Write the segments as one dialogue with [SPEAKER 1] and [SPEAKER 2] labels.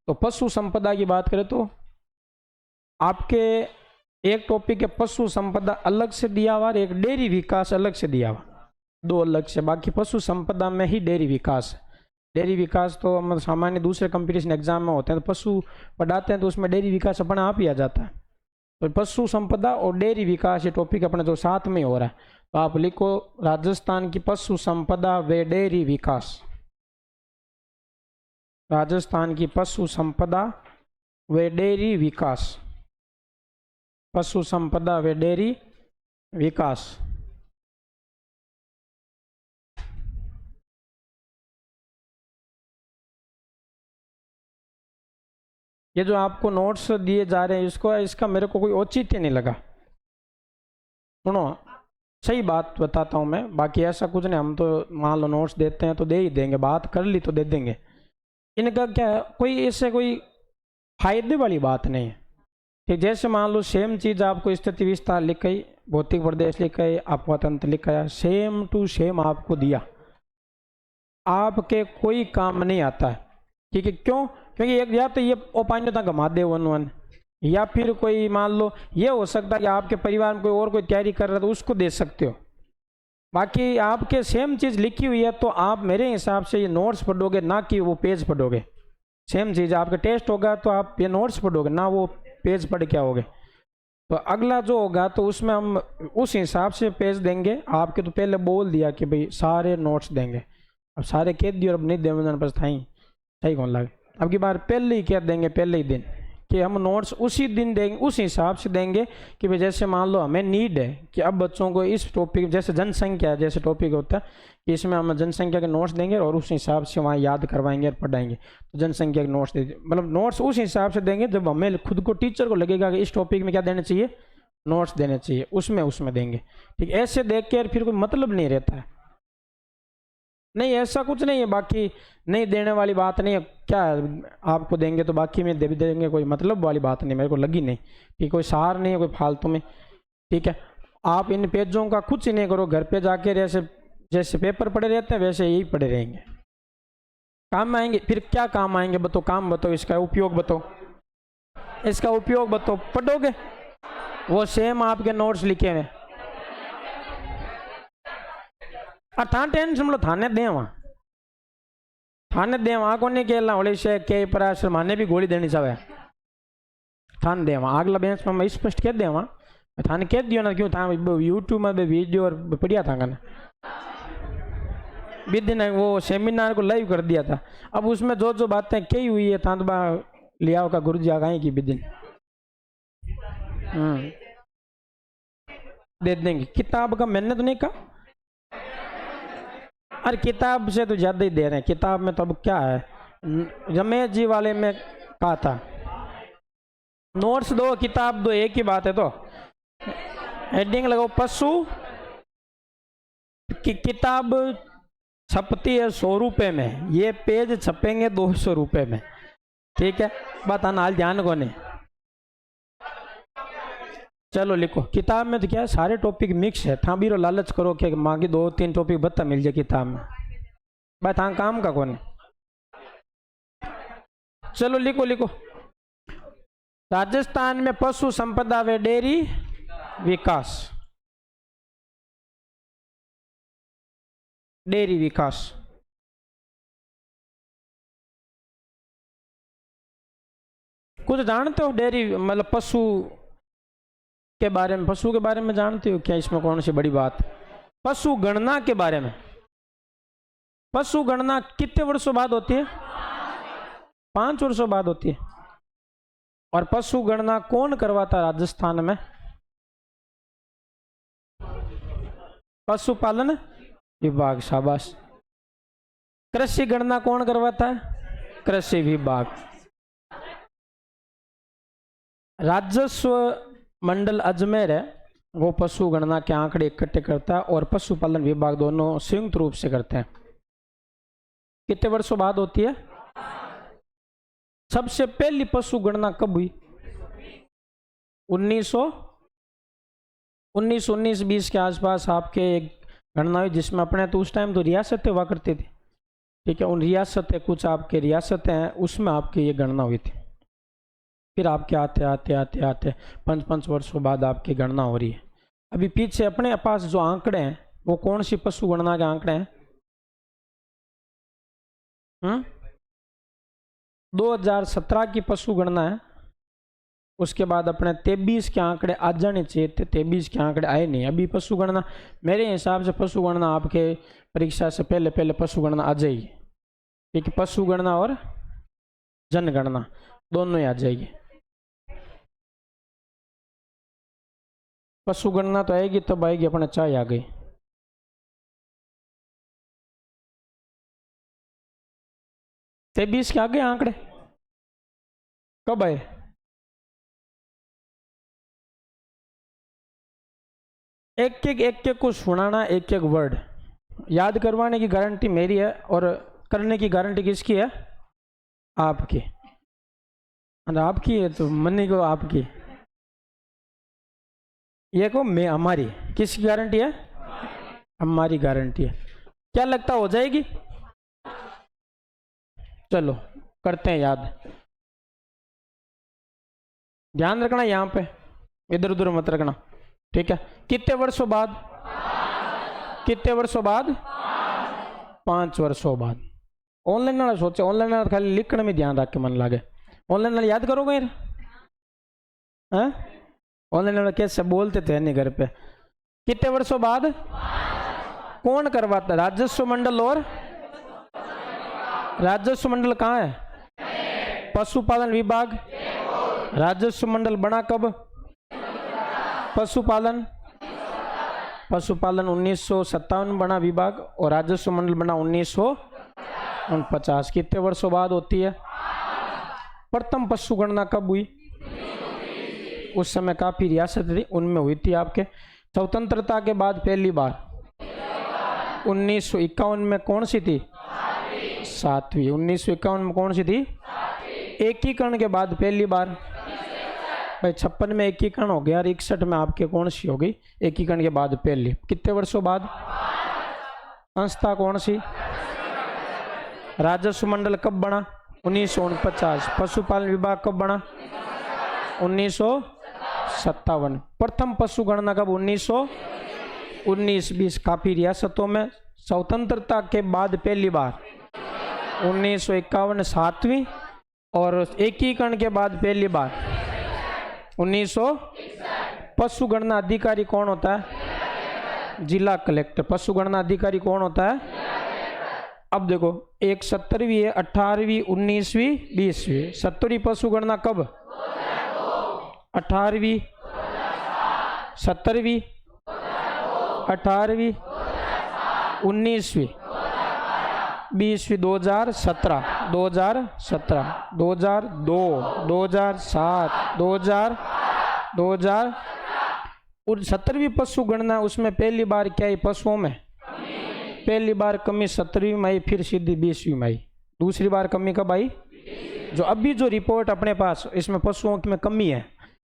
[SPEAKER 1] तो पशु संपदा की बात करें तो आपके एक टॉपिक है पशु संपदा अलग से दिया हुआ और एक डेयरी विकास अलग से दिया हुआ, दो अलग से। बाकी पशु संपदा में ही डेयरी विकास है। डेयरी विकास तो हम सामान्य दूसरे कंपटीशन एग्जाम में होते हैं, तो पशु पढ़ाते हैं तो उसमें डेयरी विकास अपने आप ही आ जाता है। तो पशु संपदा और डेयरी विकास ये टॉपिक अपने जो साथ में हो रहा है, तो आप लिखो राजस्थान की पशु संपदा व डेयरी विकास। राजस्थान की पशु संपदा व डेयरी विकास, पशु संपदा व डेयरी विकास। ये जो आपको नोट्स दिए जा रहे हैं इसका मेरे को कोई औचित्य नहीं लगा। सुनो, सही बात बताता हूँ मैं, बाकी ऐसा कुछ नहीं, हम तो मान लो नोट्स देते हैं तो दे ही देंगे, बात कर ली तो दे देंगे। इनका क्या है, कोई इससे कोई फायदे वाली बात नहीं है कि जैसे मान लो सेम चीज़ आपको स्थिति विस्तार लिखाई, भौतिक प्रदेश लिखाई, अपतंत्र लिखाया, सेम टू सेम आपको दिया, आपके कोई काम नहीं आता है। ठीक है, क्यों? क्योंकि एक या तो ये औपान्यता घमा दे वन, या फिर कोई मान लो ये हो सकता है कि आपके परिवार में कोई और कोई तैयारी कर रहा है तो उसको दे सकते हो। बाकी आपके सेम चीज़ लिखी हुई है तो आप मेरे हिसाब से ये नोट्स पढ़ोगे, ना कि वो पेज पढ़ोगे। सेम चीज़ आपका टेस्ट होगा तो आप ये नोट्स पढ़ोगे, ना वो पेज पढ़ के आओगे। तो अगला जो होगा तो उसमें हम उस हिसाब से पेज देंगे। आपके तो पहले बोल दिया कि भाई सारे नोट्स देंगे, अब सारे कह दिए और अब नहीं देने पर सही कौन लगे। अब की बार पहले ही कह देंगे, पहले ही दिन कि हम नोट्स उसी दिन देंगे, उस हिसाब से देंगे कि भाई जैसे मान लो हमें नीड है कि अब बच्चों को इस टॉपिक, जैसे जनसंख्या जैसे टॉपिक होता है कि इसमें हम जनसंख्या के नोट्स देंगे और उस हिसाब से वहाँ याद करवाएंगे और पढ़ाएंगे। तो जनसंख्या के नोट्स दे, मतलब नोट्स उस हिसाब से देंगे जब हमें खुद को टीचर को लगेगा कि इस टॉपिक में क्या देना चाहिए, नोट्स देने चाहिए, उसमें देंगे। ठीक, ऐसे देख के फिर कोई मतलब नहीं रहता है। नहीं, ऐसा कुछ नहीं है, बाकी नहीं देने वाली बात नहीं है। क्या आपको देंगे तो बाकी में दे भी देंगे, कोई मतलब वाली बात नहीं मेरे को लगी नहीं कि कोई सार नहीं है कोई फालतू में। ठीक है, आप इन पेजों का कुछ ही नहीं करो, घर पे जाके जैसे पेपर पड़े रहते हैं वैसे यही पड़े रहेंगे। काम में आएंगे, फिर क्या काम आएंगे बताओ, काम बताओ, इसका उपयोग बताओ, इसका उपयोग बताओ, पढ़ोगे वो सेम आपके नोट्स लिखे हुए। थाने टेंशन मतलब थाने दे वहाँ को नहीं कहला होली से के पराशर माने भी गोली देनी चाहे थाने दे वहाँ अगला बेंच में मैं स्पष्ट कह दे वहाँ थाने कह दियो ना, क्यों था यूट्यूब में वीडियो और पढ़िया था ना, विद ने वो सेमिनार को लाइव कर दिया था। अब उसमें जो जो बातें कही हुई है तांदबा लियाओ का गुरु जी आगाई की विदिन दे देंगे। किताब का मैंने तो नहीं कहा, अरे किताब से तो ज़्यादा ही दे रहे हैं। किताब में तो अब क्या है, रमेश जी वाले में कहा था नोट्स दो किताब दो, एक ही बात है। तो हेडिंग लगाओ पशु की किताब छपती है 100 रुपये में, ये पेज छपेंगे 200 रुपये में। ठीक है, बताना हाल ध्यान को नहीं। चलो लिखो, किताब में तो क्या है सारे टॉपिक मिक्स है, था भी लालच करो कि मांगी 2-3 टॉपिक बता मिल जाए किताब में, बात हाँ काम का कौन। चलो लिखो राजस्थान में पशु संपदा व डेयरी विकास, डेयरी विकास। कुछ जानते हो डेयरी मतलब पशु के बारे में, पशु के बारे में जानते हो क्या? इसमें कौन सी बड़ी बात। पशु गणना के बारे में, पशु गणना कितने वर्षों बाद होती है? 5 वर्षों बाद होती है। और पशु गणना कौन करवाता है राजस्थान में? पशुपालन विभाग, शाबाश। कृषि गणना कौन करवाता है? कृषि विभाग। राजस्व मंडल अजमेर है, वो पशु गणना के आंकड़े इकट्ठे करता है और पशुपालन विभाग दोनों संयुक्त रूप से करते हैं। कितने वर्षों बाद होती है? सबसे पहली पशु गणना कब हुई? 1919-20 के आसपास आपके एक गणना हुई, जिसमें अपने तो उस टाइम तो रियासतें हुआ करती थी। ठीक है। उन रियासतें, कुछ आपके रियासतें हैं, उसमें आपकी ये गणना हुई थी। फिर आपके आते आते आते आते 5-5 वर्षों बाद आपकी गणना हो रही है। अभी पीछे अपने पास जो आंकड़े हैं वो कौन सी पशु गणना के आंकड़े हैं? 2017 की पशु गणना है। उसके बाद अपने 23 के आंकड़े आ जाने चाहिए थे, 23 के आंकड़े आए नहीं। अभी पशु गणना, मेरे हिसाब से पशु गणना आपके परीक्षा से पहले पहले पशु गणना आ जाएगी। ठीक है, पशु गणना और जनगणना दोनों ही आ जाएगी। पशु गणना तो आएगी तब आएगी अपने चाय आ गई। तेईस के आगे आंकड़े कब आए? एक को सुनाना, एक एक वर्ड याद करवाने की गारंटी मेरी है और करने की गारंटी किसकी है? आपकी। और आपकी है तो मनी को आपकी, ये को मैं हमारी। किसकी गारंटी है? हमारी गारंटी है। क्या लगता हो जाएगी? चलो करते हैं याद। ध्यान रखना यहाँ पे, इधर उधर मत रखना। ठीक है। कितने वर्षों बाद? कितने वर्षों बाद? 5 वर्षों बाद। ऑनलाइन वाला सोचे, ऑनलाइन वाला खाली लिखने में ध्यान रख के मन लागे। ऑनलाइन वाला याद करोगे यार? हैं? ऑनलाइन वाला कैसे बोलते थे नहीं घर पे? कितने वर्षों बाद? कौन करवाता? राजस्व मंडल। और राजस्व मंडल कहाँ है? पशुपालन विभाग। राजस्व मंडल बना कब? पशुपालन 1957 बना विभाग, और राजस्व मंडल बना 1949। कितने वर्षों बाद होती है? प्रथम पशु गणना कब हुई? उस समय काफी रियासत थी, उनमें हुई थी आपके। स्वतंत्रता के बाद पहली बार 1951 में कौन सी थी? 7वीं। 1951 में कौन सी थी? एकीकरण के बाद पहली बार। भाई 56 में एकीकरण हो गया, 61 में आपके कौन सी हो गई? एकीकरण के बाद पहली। कितने वर्षों बाद? संस्था कौन सी? राजस्व मंडल कब बना? 1949। पशुपालन विभाग कब बना? 1957। प्रथम पशु गणना कब? 1919-20। काफी रियासतों में। स्वतंत्रता के बाद पहली बार 1951 7वीं, और एकीकरण के बाद पहली बार 1900। पशु गणना अधिकारी कौन होता है? जिला कलेक्टर। पशु गणना अधिकारी कौन होता है? अब देखो, एक 17वीं है, 18वीं, 19वीं, 20वीं। 17वीं पशु गणना कब? 18वीं, 17वीं, 18वीं, 19वीं, 20वीं, 2017, 2017, 2002, 2007, 2000। और 17वीं पशु गणना, उसमें पहली बार क्या है? पशुओं में पहली बार कमी 17वीं में आई, फिर सीधी 20वीं में आई। दूसरी बार कमी कब आई? जो अभी जो रिपोर्ट अपने पास, इसमें पशुओं में कमी है।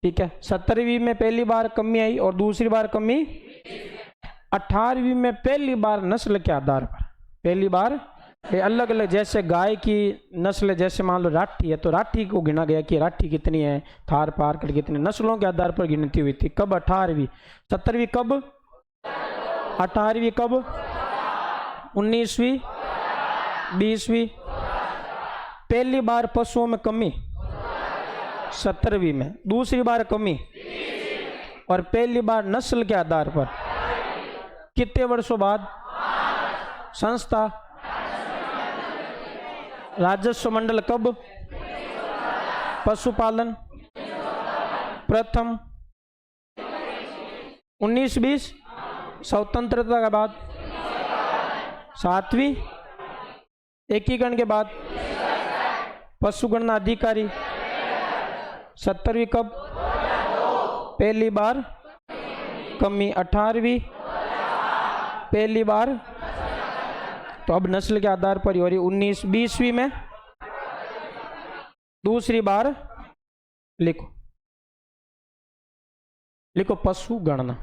[SPEAKER 1] ठीक है। 17वीं में पहली बार कमी आई, और दूसरी बार कमी 18वीं में पहली बार नस्ल के आधार पर। पहली बार अलग अलग, जैसे गाय की नस्ल, जैसे मान लो राठी है तो राठी को गिना गया कि राठी कितनी है, थार पारकर कितनी, नस्लों के आधार पर गिनती हुई थी। कब? 18वीं। 17वीं कब? 18वीं कब? 19वीं, 20वीं। पहली बार पशुओं में कमी 17वीं में, दूसरी बार कमी, और पहली बार नस्ल के आधार पर। कितने वर्षों बाद? संस्था राजस्व मंडल कब? पशुपालन प्रथम 1920। स्वतंत्रता के बाद 7वीं। एकीकरण के बाद पशु गणना अधिकारी 17वीं कब? पहली बार कमी 18वीं, पहली बार। तो अब नस्ल के आधार पर हो रही 19-20वीं में, दूसरी बार। लिखो लिखो पशु गणना।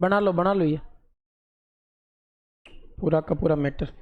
[SPEAKER 1] बना लो ये पूरा का पूरा मैटर।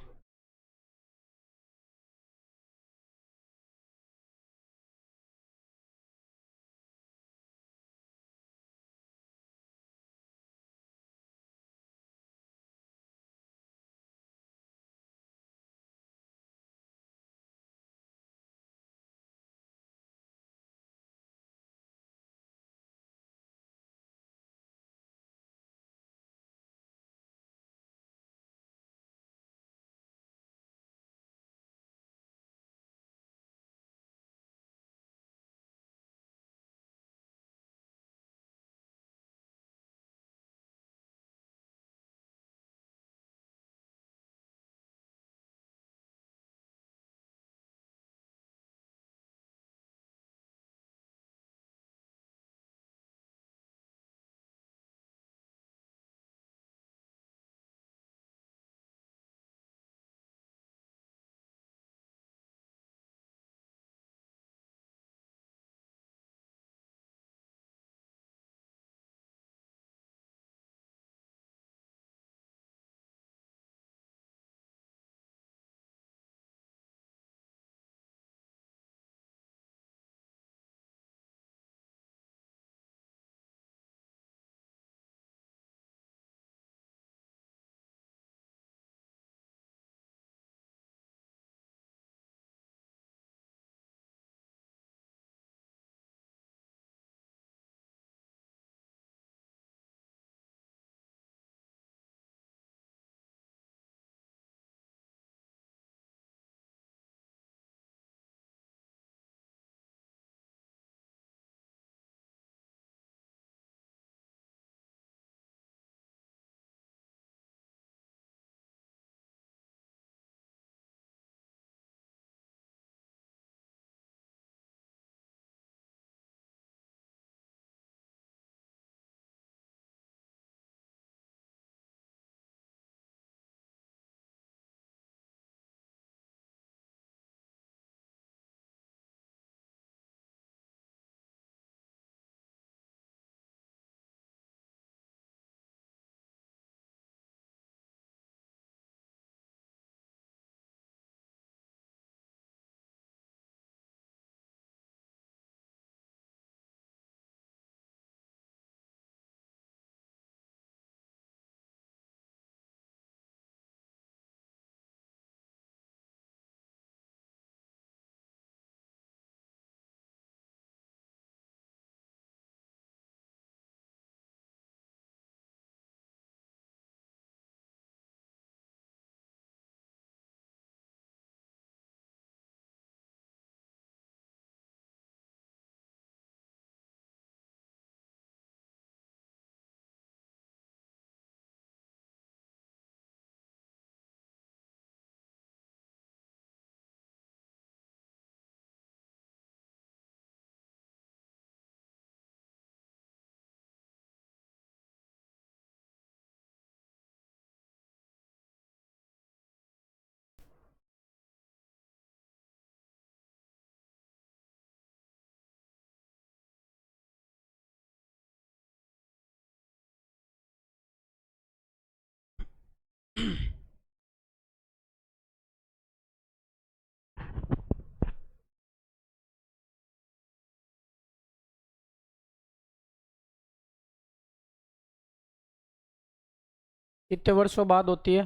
[SPEAKER 1] कितने वर्षों बाद होती है?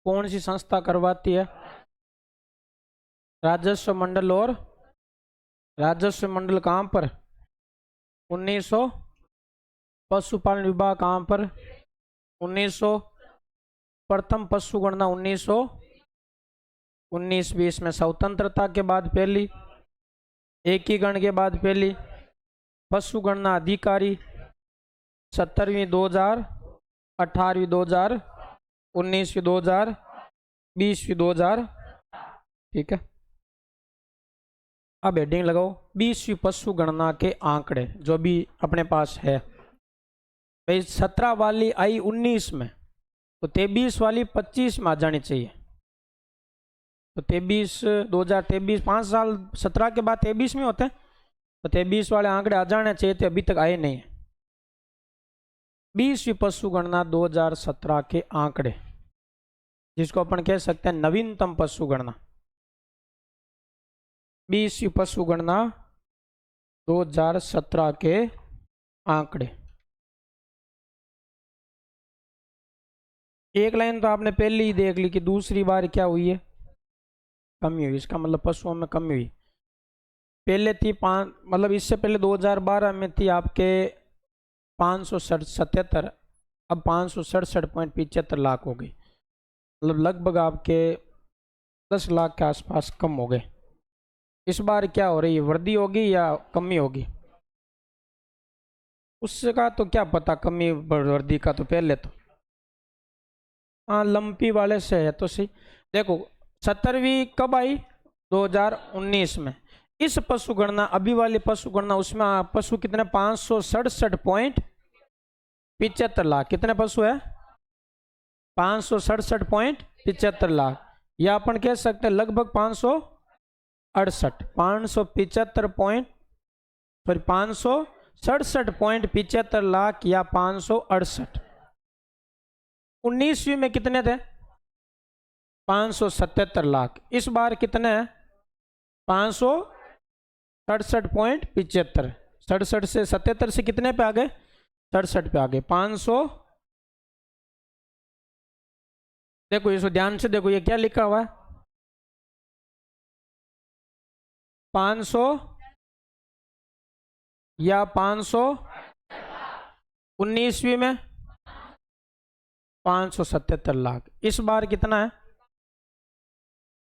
[SPEAKER 1] कौन सी संस्था करवाती है? राजस्व मंडल। और राजस्व मंडल कहाँ पर? 1900। पशुपालन विभाग कहाँ पर? 1900। प्रथम पशु गणना 1900। 1920 में स्वतंत्रता के बाद पहली, एकीकरण के बाद पहली, पशु गणना अधिकारी 17वीं 2000, 18वीं 2000, 19वीं 2000, 20वीं 2000। ठीक है, अब हेडिंग लगाओ 20वीं पशु गणना के आंकड़े जो भी अपने पास है। भाई 17 वाली आई 19 में, तो 23 वाली 25 में आ जानी चाहिए। तो 2023 5 साल 17 के बाद 23 में होते हैं, तो 23 वाले आंकड़े आ जाने चाहिए थे, अभी तक आए नहीं है। 20वीं पशु गणना 2017 के आंकड़े, जिसको अपन कह सकते हैं नवीनतम पशु गणना। 20वीं पशु गणना 2017 के आंकड़े। एक लाइन तो आपने पहले ही देख ली कि दूसरी बार क्या हुई है, कमी हुई। इसका मतलब पशुओं में कमी हुई। पहले थी मतलब इससे पहले 2012 में थी आपके 577, अब 567.75 लाख हो गई। मतलब लगभग आपके 10 लाख के आसपास कम हो गए। इस बार क्या हो रही है, वृद्धि होगी या कमी होगी, उसका तो क्या पता, कमी वृद्धि का तो पहले तो हाँ लंपी वाले से है तो सही। देखो 17वीं कब आई, 2019 में। इस पशु गणना अभी वाली पशु गणना, उसमें पशु कितने 567.75 लाख। कितने पशु है 567.75 लाख, या अपन कह सकते हैं लगभग 567.75 लाख या 568। 19वीं में कितने थे 577 लाख। इस बार कितने हैं 567.75। 67 से 77 से कितने पे आ गए 67 पे आ गए 500। देखो इसको ध्यान से देखो, ये क्या लिखा हुआ है 500 या 500। 19वीं में 577 लाख। इस बार कितना है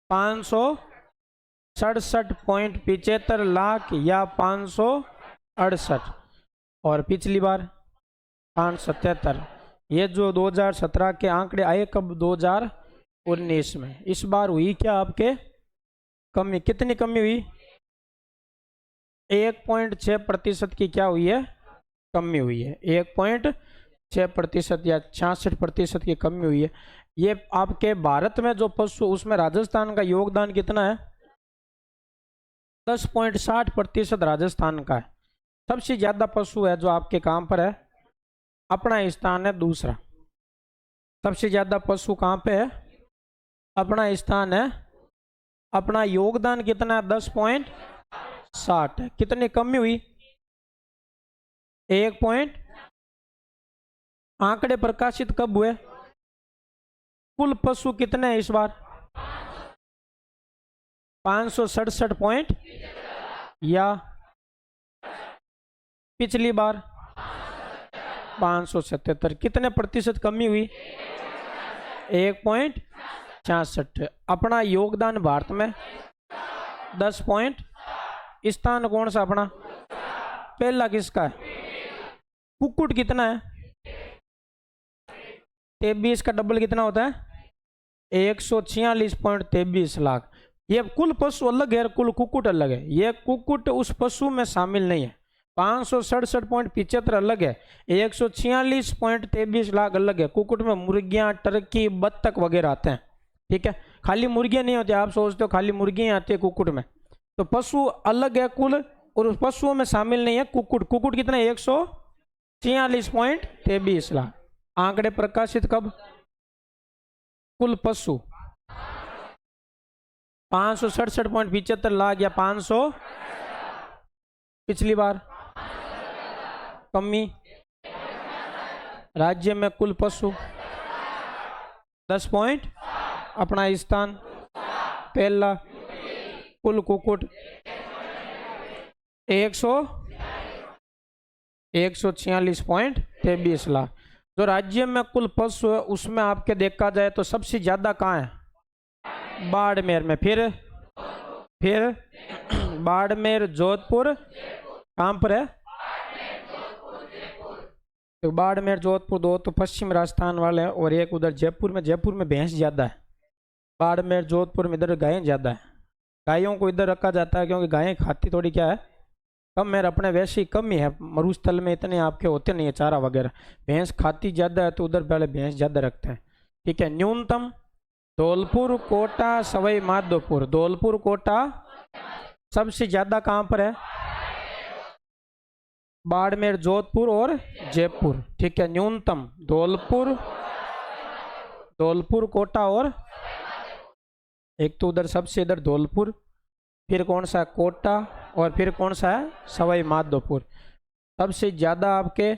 [SPEAKER 1] 567.75 लाख या 568। और पिछली बार 577। ये जो 2017 के आंकड़े आए कब 2019 में। इस बार हुई क्या आपके कमी। कितनी कमी हुई 1.6% की क्या हुई है कमी हुई है। 1.6% या 66% की कमी हुई है। ये आपके भारत में जो पशु, उसमें राजस्थान का योगदान कितना है 10.60% राजस्थान का है। सबसे ज्यादा पशु है जो आपके कहां पर है, अपना स्थान है दूसरा। सबसे ज्यादा पशु कहां पे है, अपना स्थान है। अपना योगदान कितना है 10.60 है। कितनी कमी हुई 1 आंकड़े प्रकाशित कब हुए, कुल पशु कितने हैं इस बार 567 पॉइंट, या पिछली बार 577। कितने प्रतिशत कमी हुई 1.66। अपना योगदान भारत में 10 पॉइंट। स्थान कौन सा अपना पहला किसका है, कुक्कुट कितना है 23 का डबल कितना होता है 146.23 लाख। ये कुल पशु अलग है, कुल कुक्कुट अलग है। ये कुक्कुट उस पशु में शामिल नहीं है। 567.75 अलग है, 146.23 लाख अलग है। कुक्कुट में मुर्गियां, टर्की, बत्तख वगैरह आते हैं। ठीक है, खाली मुर्गियां नहीं होती। आप सोचते हो खाली मुर्गियां आती है कुक्कुट में, तो पशु अलग है कुल, और उस पशुओं में शामिल नहीं है कुक्कुट। कुक्कुट कितना 146.23 लाख। आंकड़े प्रकाशित कब, कुल पशु 567.75 लाख या 500। पिछली बार कमी, राज्य में कुल पशु 10 पॉइंट। अपना स्थान पहला, कुल कुक्कुट 146.23 लाख। जो राज्य में कुल पशु है उसमें आपके देखा जाए तो सबसे ज्यादा कहाँ है बाड़मेर में, फिर बाड़मेर, जोधपुर, कहाँ पर है? तो बाड़मेर, जोधपुर दो तो पश्चिम राजस्थान वाले हैं, और एक उधर जयपुर में। जयपुर में भैंस ज़्यादा है, बाड़मेर जोधपुर में इधर गायें ज़्यादा है। गायों को इधर रखा जाता है क्योंकि गायें खाती थोड़ी क्या है, कम है, अपने वैसे ही कम ही है, मरुस्थल में इतने आपके होते नहीं है चारा वगैरह। भैंस खाती ज़्यादा है तो उधर पहले भैंस ज़्यादा रखते हैं। ठीक है। न्यूनतम धौलपुर, कोटा, सवाई माधोपुर। धौलपुर, कोटा सबसे ज़्यादा कहाँ पर है? बाड़मेर, जोधपुर और जयपुर। ठीक है। न्यूनतम धौलपुर, कोटा और एक तो उधर सबसे इधर धौलपुर, फिर कौन सा? कोटा, और फिर कौन सा है? सवाई माधोपुर। सबसे ज्यादा आपके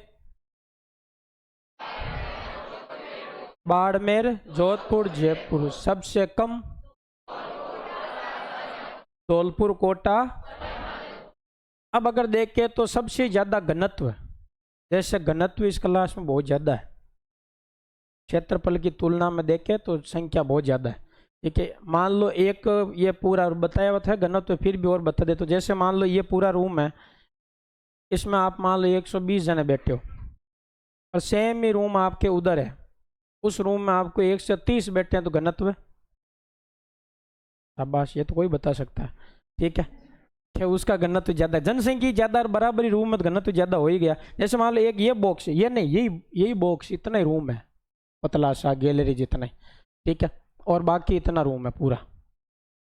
[SPEAKER 1] बाड़मेर, जोधपुर, जयपुर। सबसे कम धौलपुर, कोटा। अब अगर देखें तो सबसे ज्यादा घनत्व, जैसे घनत्व इस क्लास में बहुत ज्यादा है, क्षेत्रफल की तुलना में देखें तो संख्या बहुत ज्यादा है। ठीक है। मान लो एक ये पूरा बताया हुआ था घनत्व, फिर भी और बता दे तो जैसे मान लो ये पूरा रूम है, इसमें आप मान लो 120 जने बैठे हो, और सेम ही रूम आपके उधर है, उस रूम में आपको 130 बैठे हैं, तो घनत्व, शाबाश, ये तो कोई बता सकता है। ठीक है। क्या उसका घनत्व ज्यादा है? जनसंख्या ज्यादा और बराबरी रूम में घनत्व ज्यादा हो ही गया। जैसे मान लो एक ये बॉक्स है, ये नहीं, यही बॉक्स, इतना ही रूम है, पतला सा गैलरी जितना ही। ठीक है। और बाकी इतना रूम है पूरा,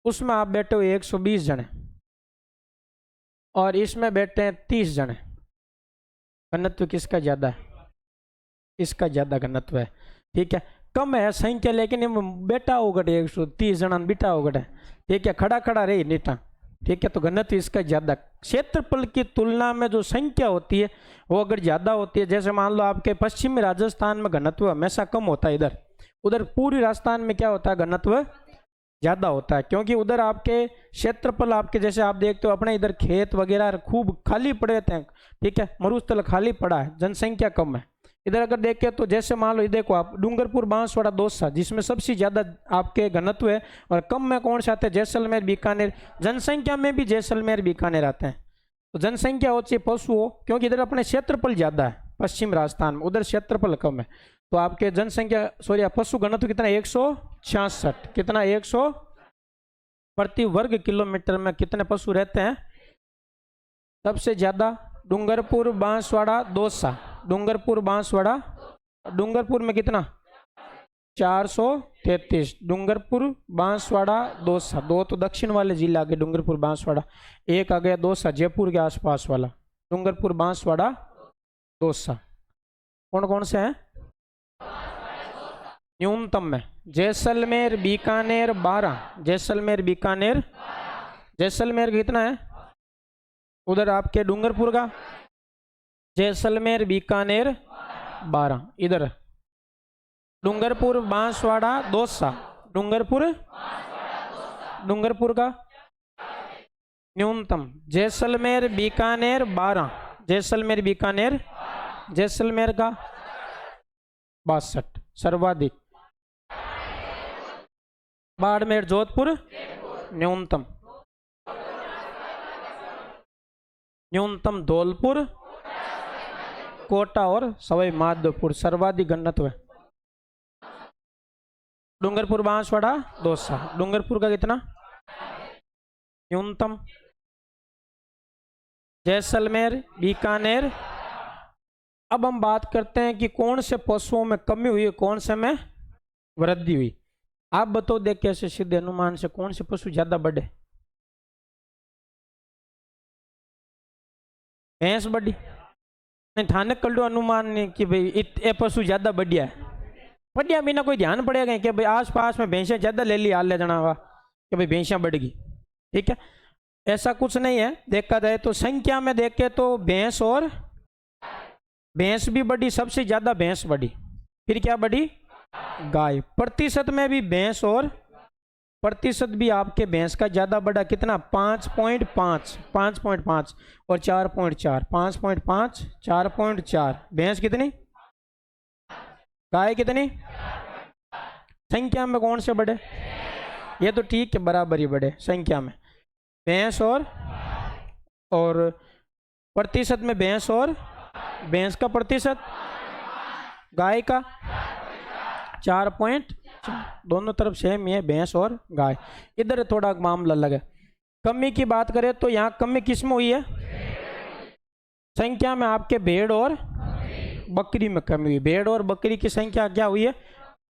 [SPEAKER 1] उसमें आप बैठे हो 120 जने, और इसमें बैठे हैं 30 जने। घनत्व किसका ज्यादा है? इसका ज्यादा घनत्व है। ठीक है। कम है संख्या, लेकिन बैठा होगा 130 जना बैठा होगा। ठीक है। खड़ा खड़ा रही नीटा। ठीक है। तो घनत्व इसका ज्यादा। क्षेत्रफल की तुलना में जो संख्या होती है वो अगर ज्यादा होती है, जैसे मान लो आपके पश्चिमी राजस्थान में घनत्व हमेशा कम होता है, उधर पूरी राजस्थान में क्या होता है? घनत्व ज्यादा होता है, क्योंकि उधर आपके क्षेत्रफल आपके, जैसे आप देखते हो अपने इधर खेत वगैरह खूब खाली पड़े रहते हैं। ठीक है। मरुस्थल खाली पड़ा है, जनसंख्या कम है। इधर अगर देखें तो जैसे मान लो ये देखो आप, डूंगरपुर, बांसवाड़ा, दौसा, जिसमें सबसे ज्यादा आपके घनत्व है, और कम में कौन से आते हैं? जैसलमेर, बीकानेर। जनसंख्या में भी जैसलमेर, बीकानेर आते हैं। तो जनसंख्या हो चाहे पशु हो, क्योंकि इधर अपने क्षेत्रफल ज्यादा है पश्चिम राजस्थान में, उधर क्षेत्रफल कम है, तो आपके जनसंख्या सॉरी पशु घनत्व कितना? 166। कितना? 100 प्रति वर्ग किलोमीटर में कितने पशु रहते हैं? सबसे ज्यादा डूंगरपुर, बांसवाड़ा, दौसा। डूंगरपुर, बांसवाड़ा। डूंगरपुर में कितना? 433। डूंगरपुर, बांसवाड़ा, दौसा। दो तो दक्षिण वाले जिला आ गए, डूंगरपुर, बांसवाड़ा। एक आ गया दौसा, जयपुर के आसपास वाला। डूंगरपुर, बांसवाड़ा, दौसा। कौन कौन से हैं? न्यूनतम में जैसलमेर, बीकानेर 12। जैसलमेर, बीकानेर। जैसलमेर कितना है? उधर आपके डूंगरपुर का, जैसलमेर, बीकानेर 12। इधर डूंगरपुर, बांसवाड़ा, दौसा। डूंगरपुर का न्यूनतम। जैसलमेर, बीकानेर 12। जैसलमेर, बीकानेर। जैसलमेर का 62 सर्वाधिक। बाड़मेर, जोधपुर न्यूनतम। धौलपुर, कोटा और सवाई माधोपुर सर्वाधिक घनत्व है। डूंगरपुर, बांसवाड़ा, दौसा। डूंगरपुर का कितना? न्यूनतम। जैसलमेर, बीकानेर। अब हम बात करते हैं कि कौन से पशुओं में कमी हुई, कौन से में वृद्धि हुई। आप बताओ, देख कैसे सीधे अनुमान से कौन से पशु ज्यादा बढ़े? भैंस बढ़ी नहीं, थाने कर लो अनुमान नहीं कि भाई ये पशु ज्यादा बढ़िया है। बढ़िया बिना कोई ध्यान पड़ेगा कि भाई आस पास में भैंसें ज्यादा ले ली, हाल ले जाना हुआ कि भाई भैंसें बढ़ गई। ठीक है। ऐसा कुछ नहीं है। देखा जाए तो संख्या में देखे तो भैंस भी बढ़ी, सबसे ज्यादा भैंस बढ़ी। फिर क्या बढ़ी? गाय। प्रतिशत में भी भैंस, और प्रतिशत भी आपके भैंस का ज्यादा बढ़ा। कितना? 5.5 और 4.4। 5.5 4.4। भैंस कितनी? गाय कितनी? संख्या में कौन से बढ़े? ये तो ठीक है, बराबर ही बढ़े संख्या में। भैंस और प्रतिशत में भैंस और भैंस का प्रतिशत, गाय का 4.4, दोनों तरफ सेम ही है, भैंस और गाय। इधर थोड़ा मामला अलग है। कमी की बात करें तो यहाँ कमी किस में हुई है? संख्या में आपके भेड़ और बकरी में कमी हुई। भेड़ और बकरी की संख्या क्या हुई है?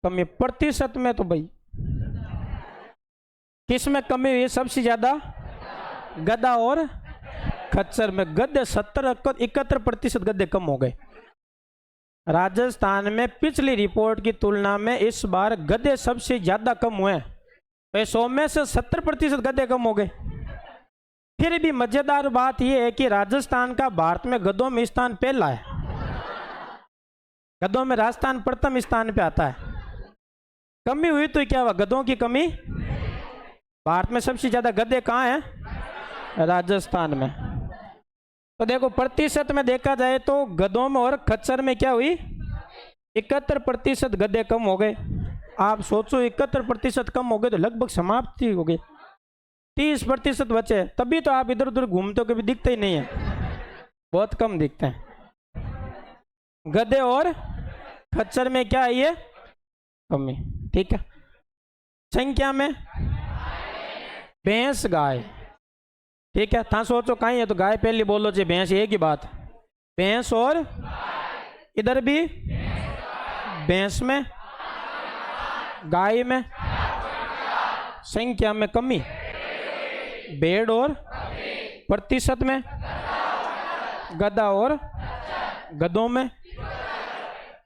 [SPEAKER 1] कमी। प्रतिशत में तो भाई किस में कमी हुई है सबसे ज्यादा? गधा और खच्चर में। गधे 71% गधे कम हो गए। राजस्थान में पिछली रिपोर्ट की तुलना में इस बार गधे सबसे ज्यादा कम हुए। तो 100 में से 70% गधे कम हो गए। फिर भी मजेदार बात यह है कि राजस्थान का भारत में गधों में स्थान पहला है। गधों में राजस्थान प्रथम स्थान पे आता है। कमी हुई तो क्या हुआ? गधों की कमी। भारत में सबसे ज्यादा गधे कहाँ हैं? राजस्थान में। तो देखो प्रतिशत में देखा जाए तो गधों में और खच्चर में क्या हुई? 71% गधे कम हो गए। आप सोचो 71% कम हो गए तो लगभग समाप्ति हो गई। 30% बचे, तभी तो आप इधर उधर घूमते हो, कभी दिखते ही नहीं है, बहुत कम दिखते हैं। गधे और खच्चर में क्या है? ये कमी। ठीक है। संख्या में भैंस गाय। ठीक है, था सोचो कहीं है तो गाय पहले बोलो जी, भैंस एक ही बात। भैंस और इधर भी भैंस में, गाय में संख्या में कमी। भेड़ और प्रतिशत में, गधा और गधों में,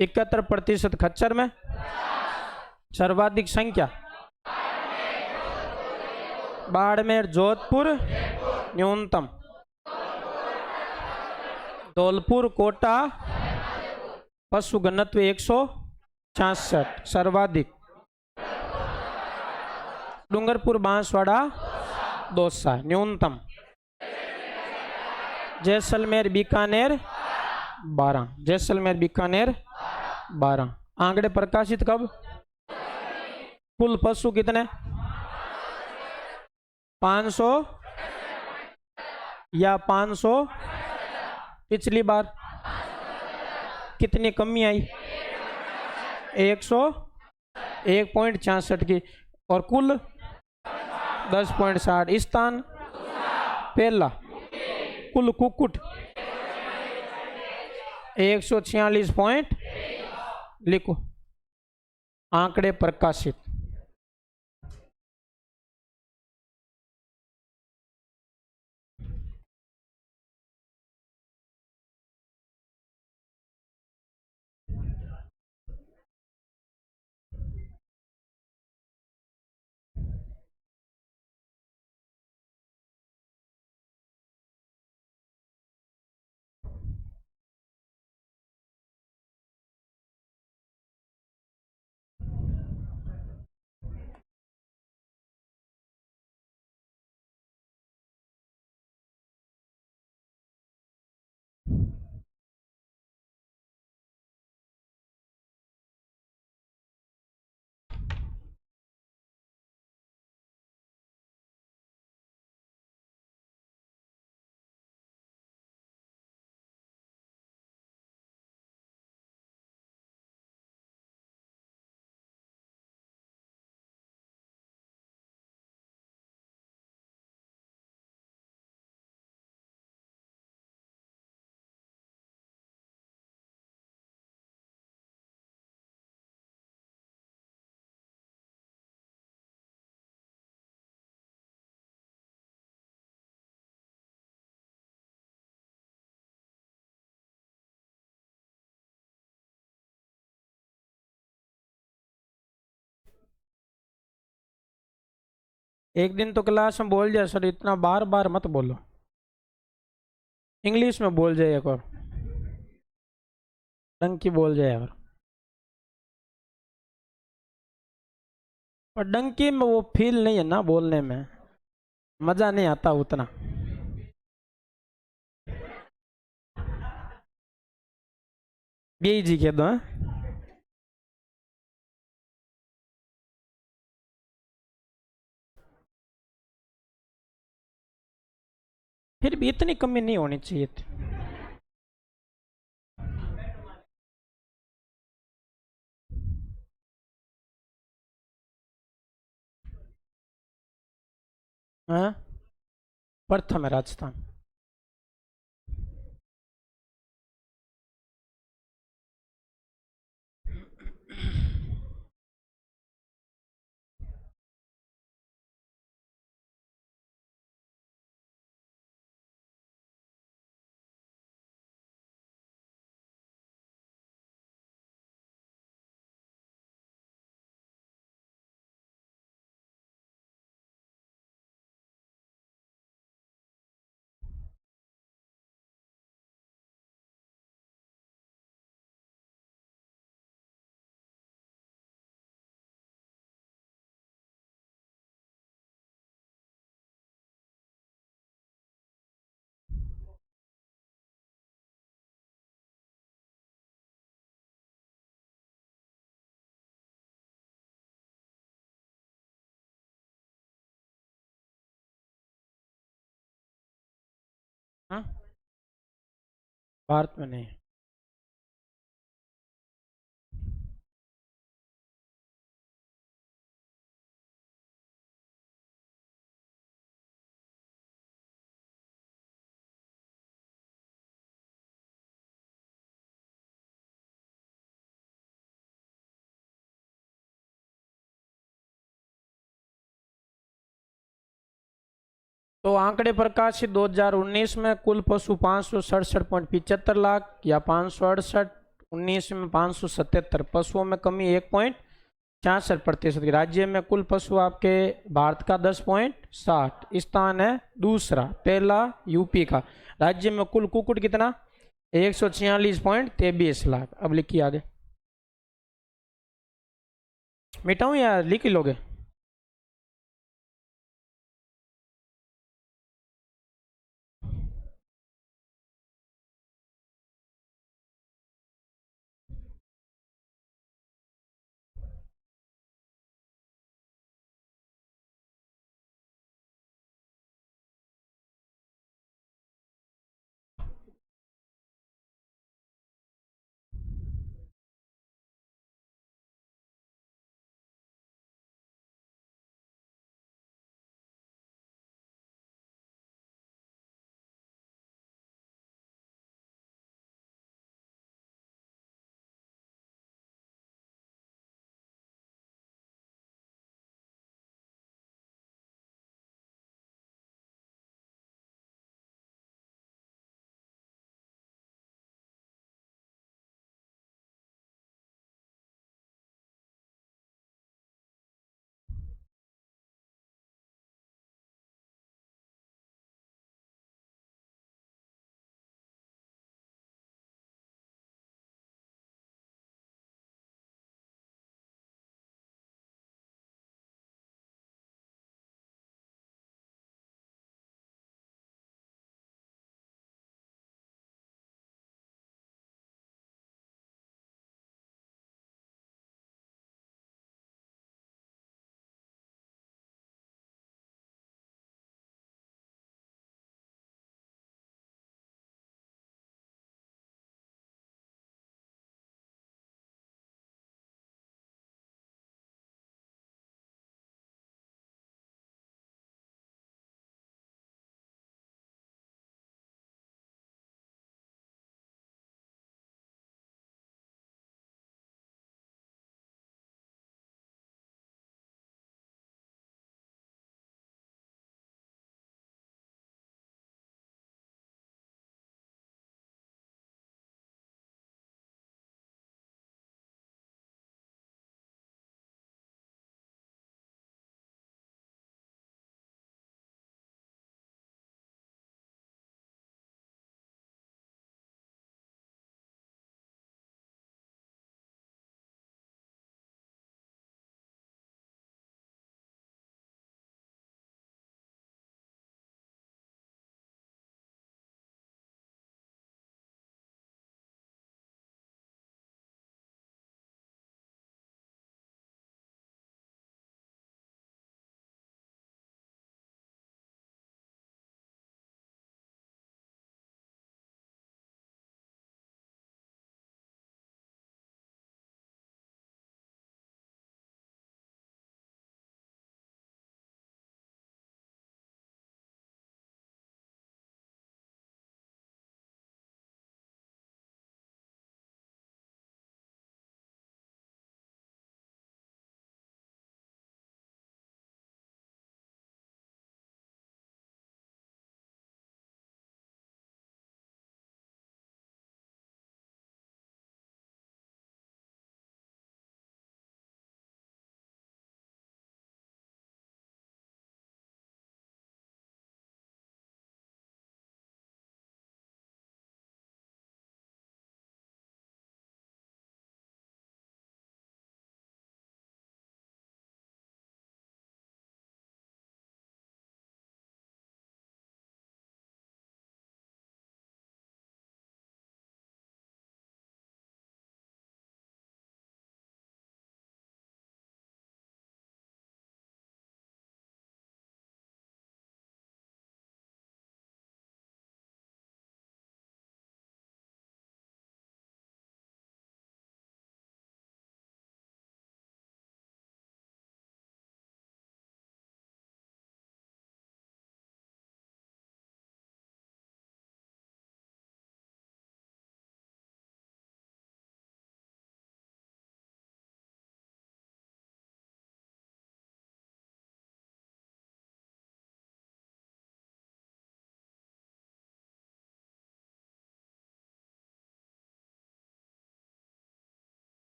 [SPEAKER 1] 71% खच्चर में। सर्वाधिक संख्या बाड़मेर, जोधपुर न्यूनतम, धौलपुर, कोटा पशु घनत्व 166 सर्वाधिक। डूंगरपुर, बांसवाड़ा, दौसा न्यूनतम। जैसलमेर, बीकानेर 12। जैसलमेर, बीकानेर 12। आंकड़े प्रकाशित कब? कुल पशु कितने? 500 या 500। पिछली बार कितनी कमी आई? 101.66 की। और कुल 10.60। स्थान पहला। कुल कुक्कुट 146 लिखो। आंकड़े प्रकाशित। एक दिन तो क्लास में बोल जाए सर, इतना बार बार मत बोलो, इंग्लिश में बोल जाए एक और, डंकी बोल जाए और डंकी में वो फील नहीं है ना, बोलने में मजा नहीं आता उतना। यही जी कह दो। फिर भी इतनी कमी नहीं होनी चाहिए थी। हाँ, प्रथम है राजस्थान। हाँ, भारत में नहीं। तो आंकड़े प्रकाशित 2019 में कुल पशु 567.75 लाख या 568, 19 में 577 पशुओं में कमी 1.66% की। राज्य में कुल पशु आपके भारत का 10.60 स्थान है दूसरा, पहला यूपी का। राज्य में कुल कुकुट कितना? 146.23 लाख। अब लिखिए आगे। मिटाऊं या लिख ही लोगे?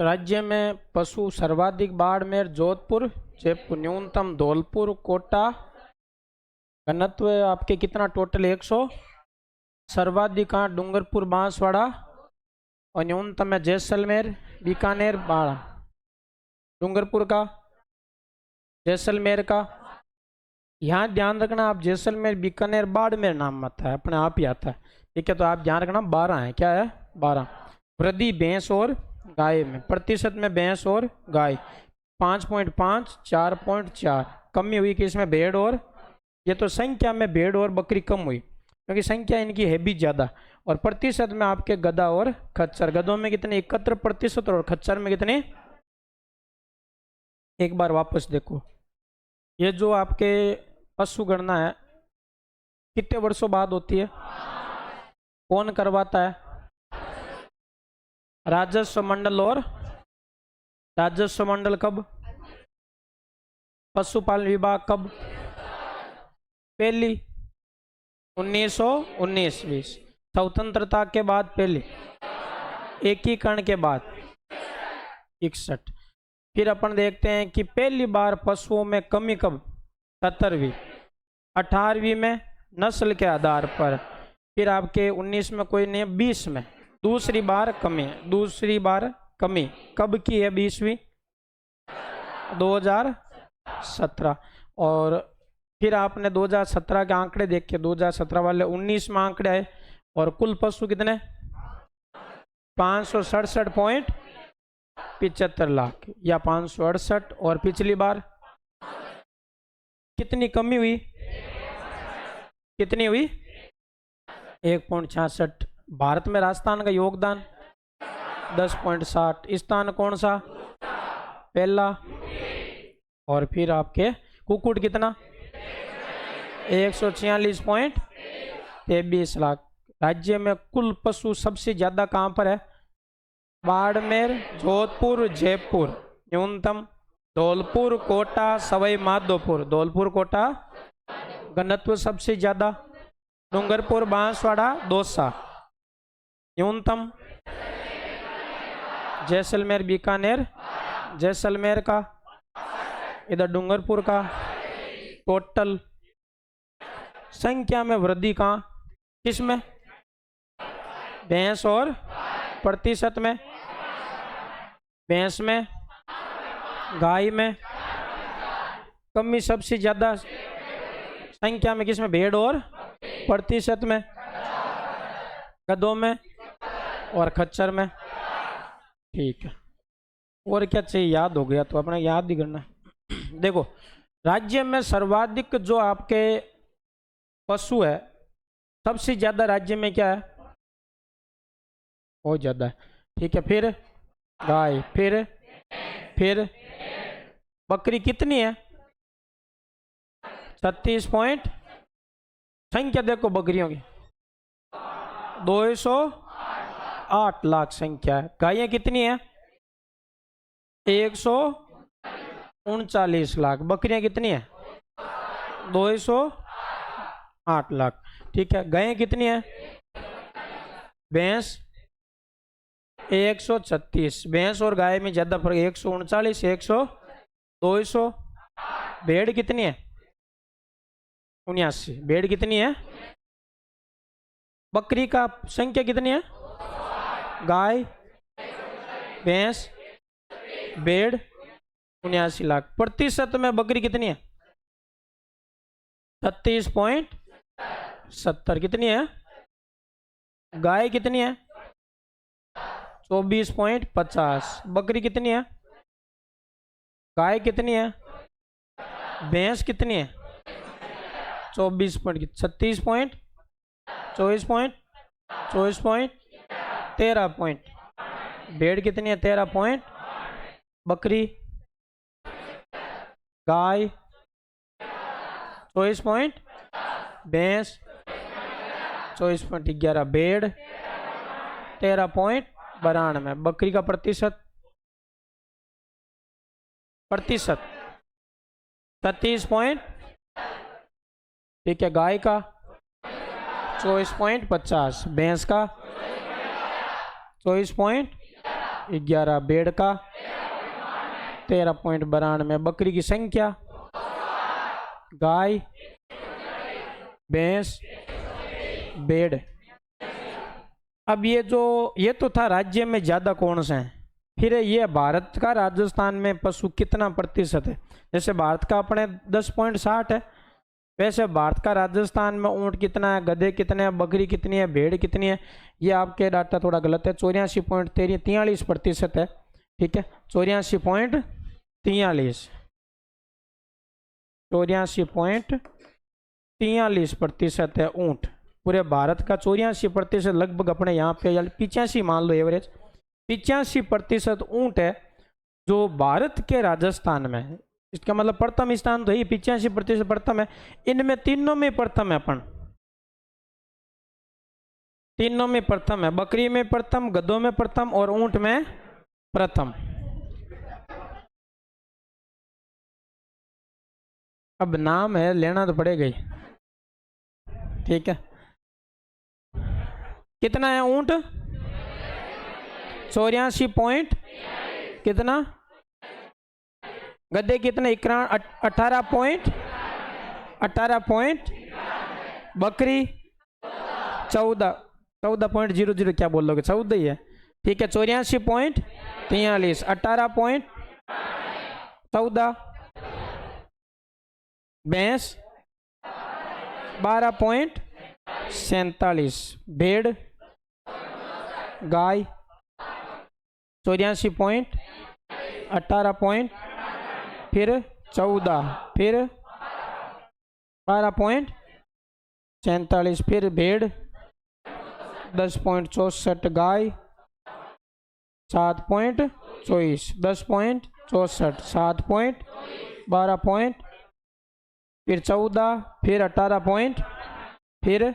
[SPEAKER 1] राज्य में पशु सर्वाधिक बाड़मेर, जोधपुर, जयपुर। न्यूनतम धौलपुर, कोटा। घनत्व आपके कितना टोटल 100। सर्वाधिक डूंगरपुर, बांसवाड़ा। और न्यूनतम है जैसलमेर, बीकानेर, बाड़ा। डूंगरपुर का, जैसलमेर का। यहाँ ध्यान रखना, आप जैसलमेर, बीकानेर, बाड़मेर नाम आता है, अपने आप ही आता है। ठीक है, तो आप ध्यान रखना 12 है। क्या है? 12। वृद्धि भैंस और गाय में, प्रतिशत में भैंस और गाय 5.5, 4.4। कमी हुई कि इसमें भेड़ और, ये तो संख्या में भेड़ और बकरी कम हुई क्योंकि संख्या इनकी है भी ज़्यादा। और प्रतिशत में आपके गधा और खच्चर। गधों में कितने? 71% और खच्चर में कितने? एक बार वापस देखो, ये जो आपके पशु गणना है कितने वर्षों बाद होती है? कौन करवाता है? राजस्व मंडल। और राजस्व मंडल कब? पशुपालन विभाग कब? पहली 1919-20। स्वतंत्रता के बाद पहली, एकीकरण के बाद 61। फिर अपन देखते हैं कि पहली बार पशुओं में कमी कब? 17वीं। 18वीं में नस्ल के आधार पर। फिर आपके 19 में कोई नहीं, 20 में दूसरी बार कमी। दूसरी बार कमी कब की है? 20वीं, 2017। और फिर आपने 2017 के आंकड़े देखे, 2017 वाले 19 में आंकड़े आए और कुल पशु कितने? 567.75 लाख या 568। और पिछली बार कितनी कमी हुई? कितनी हुई? 1.66। भारत में राजस्थान का योगदान 10.60। स्थान कौन सा? पहला। और फिर आपके कुक्कुट कितना? 146.23 लाख। राज्य में कुल पशु सबसे ज्यादा कहां पर है? बाड़मेर, जोधपुर, जयपुर। न्यूनतम धौलपुर, कोटा, सवाई माधोपुर। धौलपुर, कोटा। घनत्व सबसे ज्यादा डूंगरपुर, बांसवाड़ा, दौसा। न्यूनतम जैसलमेर, बीकानेर। जैसलमेर का, इधर डूंगरपुर का। टोटल संख्या में वृद्धि कहाँ? किसमें? भैंस और प्रतिशत में भैंस में, गाय में कमी सबसे ज्यादा संख्या में किसमें? भेड़ और प्रतिशत में गधों में और खच्चर में। ठीक है, और क्या चाहिए? याद हो गया तो अपना याद ही करना। देखो, राज्य में सर्वाधिक जो आपके पशु है, सबसे ज्यादा राज्य में क्या है? बहुत ज्यादा है। ठीक है, फिर गाय, फिर बकरी कितनी है? 36 पॉइंट। संख्या देखो बकरियों की 208 लाख संख्या है। गायें कितनी है? 139 लाख। बकरियां कितनी है? 208 लाख। ठीक है, गायें कितनी है? भैंस 136। भैंस और गाय में ज्यादा फर्क, 139, 200। भेड़ कितनी है? 79। भेड़ कितनी है? बकरी का संख्या कितनी है? गाय, भैंस, भेड़ 79 लाख। प्रतिशत में बकरी कितनी है? 36.70। कितनी है? गाय कितनी है? 24.50। बकरी कितनी है? गाय कितनी है? भैंस कितनी है? 13 पॉइंट। भेड़ कितनी है? 13 पॉइंट। बकरी, गाय 24 पॉइंट। भैंस 24.11। भेड़ 13.92। बकरी का प्रतिशत 36 पॉइंट। ठीक है, गाय का 24.50। भैंस का 24. 11 भेड़ का 13.92 बकरी की संख्या गाय भैंस भेड़। अब ये तो था राज्य में ज्यादा कौन सा है। फिर ये भारत का राजस्थान में पशु कितना प्रतिशत है। जैसे भारत का अपने 10.60 है, वैसे भारत का राजस्थान में ऊंट कितना है, गधे कितने हैं, बकरी कितनी है, भेड़ कितनी है। ये आपके डाटा थोड़ा गलत है, 84.43% है। ठीक है, 84.43 84.43% है ऊंट। पूरे भारत का 84% लगभग अपने यहाँ पे 85 मान लो एवरेज, 85% ऊंट है जो भारत के राजस्थान में है। इसका मतलब प्रथम स्थान तो ही 85% प्रथम है। इनमें तीनों में प्रथम है, अपन तीनों में प्रथम है, बकरी में प्रथम, गधों में प्रथम और ऊंट में प्रथम। अब नाम है, लेना तो पड़ेगा ही। ठीक है, कितना है ऊंट 84 पॉइंट कितना, गधे कितने 18 पॉइंट, बकरी 14.00 क्या बोल लोगे, 14 ही है। ठीक है, 84.43, 18.14, भैंस 12.47, भेड़ गाय 84.18 पॉइंट, फिर 14, फिर 12.47, फिर भेड़ 10.64, गाय 7.24, 10.64, 7.12, फिर 14, फिर 18 पॉइंट, फिर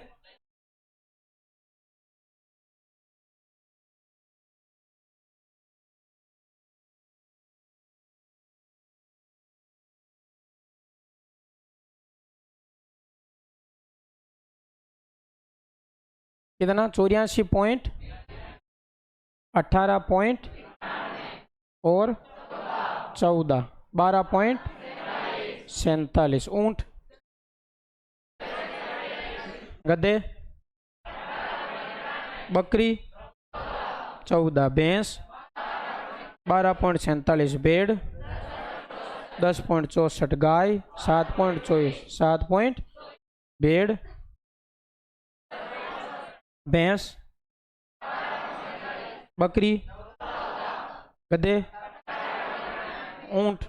[SPEAKER 1] कितना 84.18 पॉइंट और 14, 12.47 ऊंट, गधे बकरी 14, भैंस 12.47, भेड़ 10.64, गाय 7.24, 7 पॉइंट, भेड़ भैंस बकरी गधे ऊंट।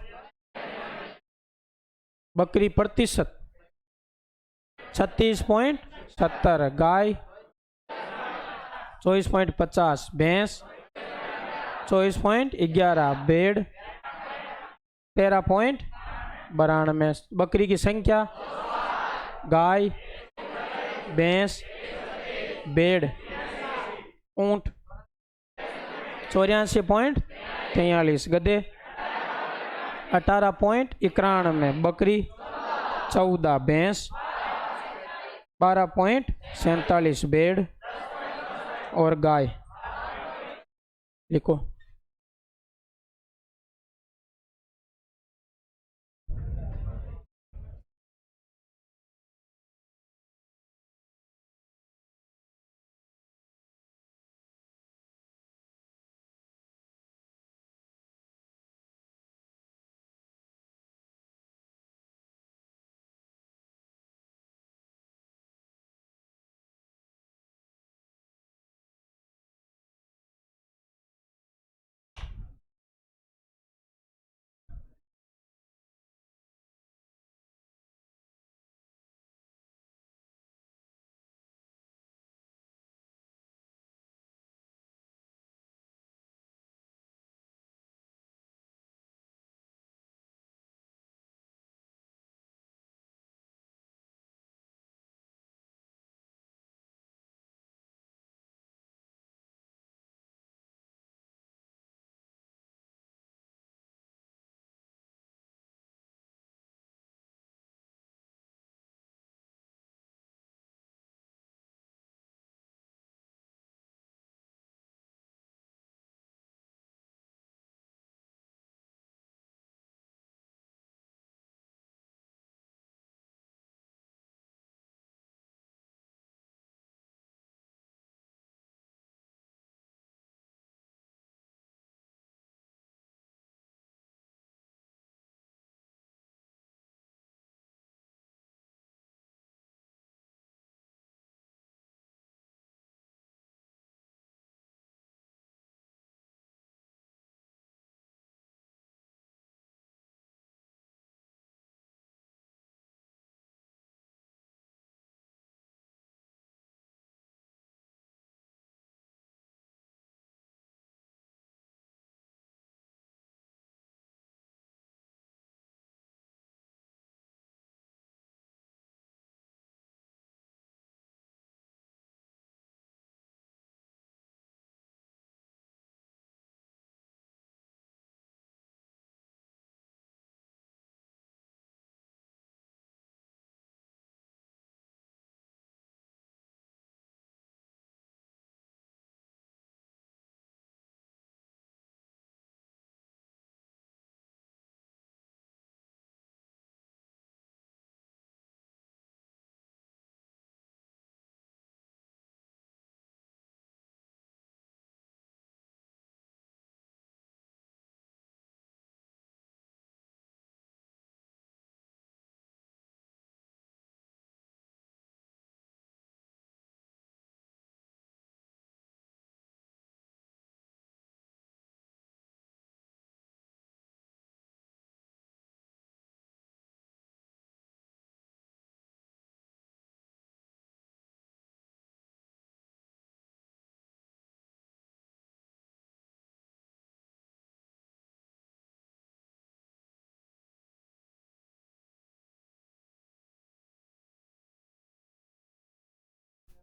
[SPEAKER 1] बकरी प्रतिशत 36.70, गाय 24.50, भैंस 24.11, भेड़ 13.92, बकरी की संख्या गाय भैंस भेड़ ऊंट 84.43, गधे 18.91, बकरी 14, भैंस 12.47, भेड़ और गाय। लिखो।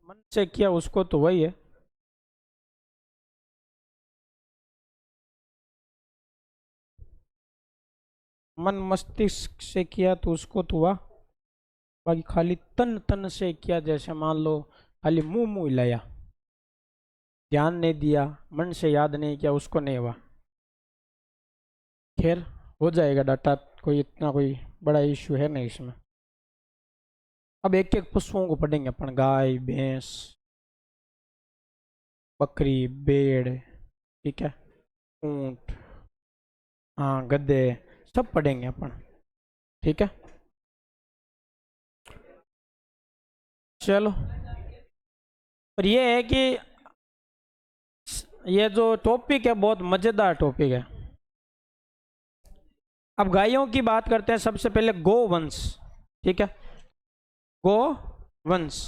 [SPEAKER 1] मन से किया उसको तो वही है। मन मस्तिष्क से किया तो उसको तो हुआ, बाकी खाली तन तन से किया, जैसे मान लो खाली मुंह मुंह हिलाया, ध्यान नहीं दिया, मन से याद नहीं किया, उसको नहीं हुआ। खैर हो जाएगा डाटा, कोई इतना कोई बड़ा इश्यू है नहीं इसमें। अब एक एक पशुओं को पढ़ेंगे अपन, गाय भैंस बकरी भेड़, ठीक है, ऊंट, हाँ गधे, सब पढ़ेंगे अपन, ठीक है। चलो, और ये है कि ये जो टॉपिक है बहुत मजेदार टॉपिक है। अब गायों की बात करते हैं, सबसे पहले गोवंश, ठीक है, गोवंश,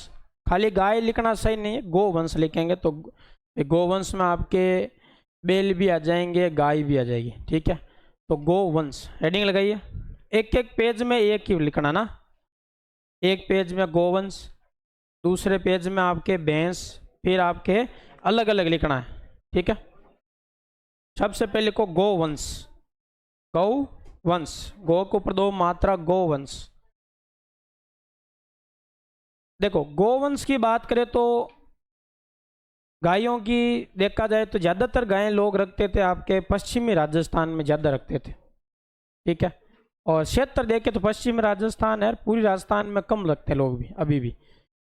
[SPEAKER 1] खाली गाय लिखना सही नहीं है, गोवंश लिखेंगे तो गोवंश में आपके बैल भी आ जाएंगे, गाय भी आ जाएगी, ठीक है। तो गोवंश हेडिंग लगाइए, एक एक पेज में एक ही लिखना ना, एक पेज में गोवंश, दूसरे पेज में आपके भैंस, फिर आपके अलग अलग लिखना है, ठीक है। सबसे पहले को गोवंश, गौवंश, गो के ऊपर दो मात्रा, गोवंश। देखो गोवंश की बात करें तो गायों की देखा जाए तो ज़्यादातर गायें लोग रखते थे आपके पश्चिमी राजस्थान में, ज़्यादा रखते थे, ठीक है। और क्षेत्र देखे तो पश्चिमी राजस्थान है, पूरी राजस्थान में कम रखते हैं लोग भी अभी भी,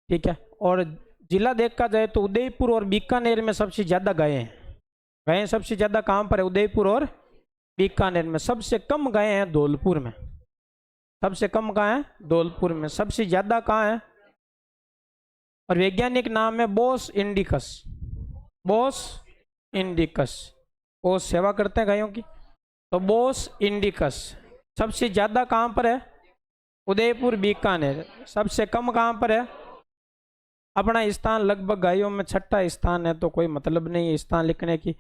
[SPEAKER 1] ठीक है। और जिला देखा जाए तो उदयपुर और बीकानेर में सबसे ज़्यादा गायें हैं। गायें सबसे ज़्यादा कहाँ पर है? उदयपुर और बीकानेर में। सबसे कम गायें हैं धौलपुर में, सबसे कम कहाँ है? धौलपुर में। सबसे ज़्यादा कहाँ है? और वैज्ञानिक नाम है बोस इंडिकस, बोस इंडिकस। वो सेवा करते हैं गायों की, तो बोस इंडिकस सबसे ज़्यादा कहाँ पर है? उदयपुर बीकानेर। सबसे कम कहाँ पर है? अपना स्थान लगभग गायों में छठा स्थान है, तो कोई मतलब नहीं है स्थान लिखने की।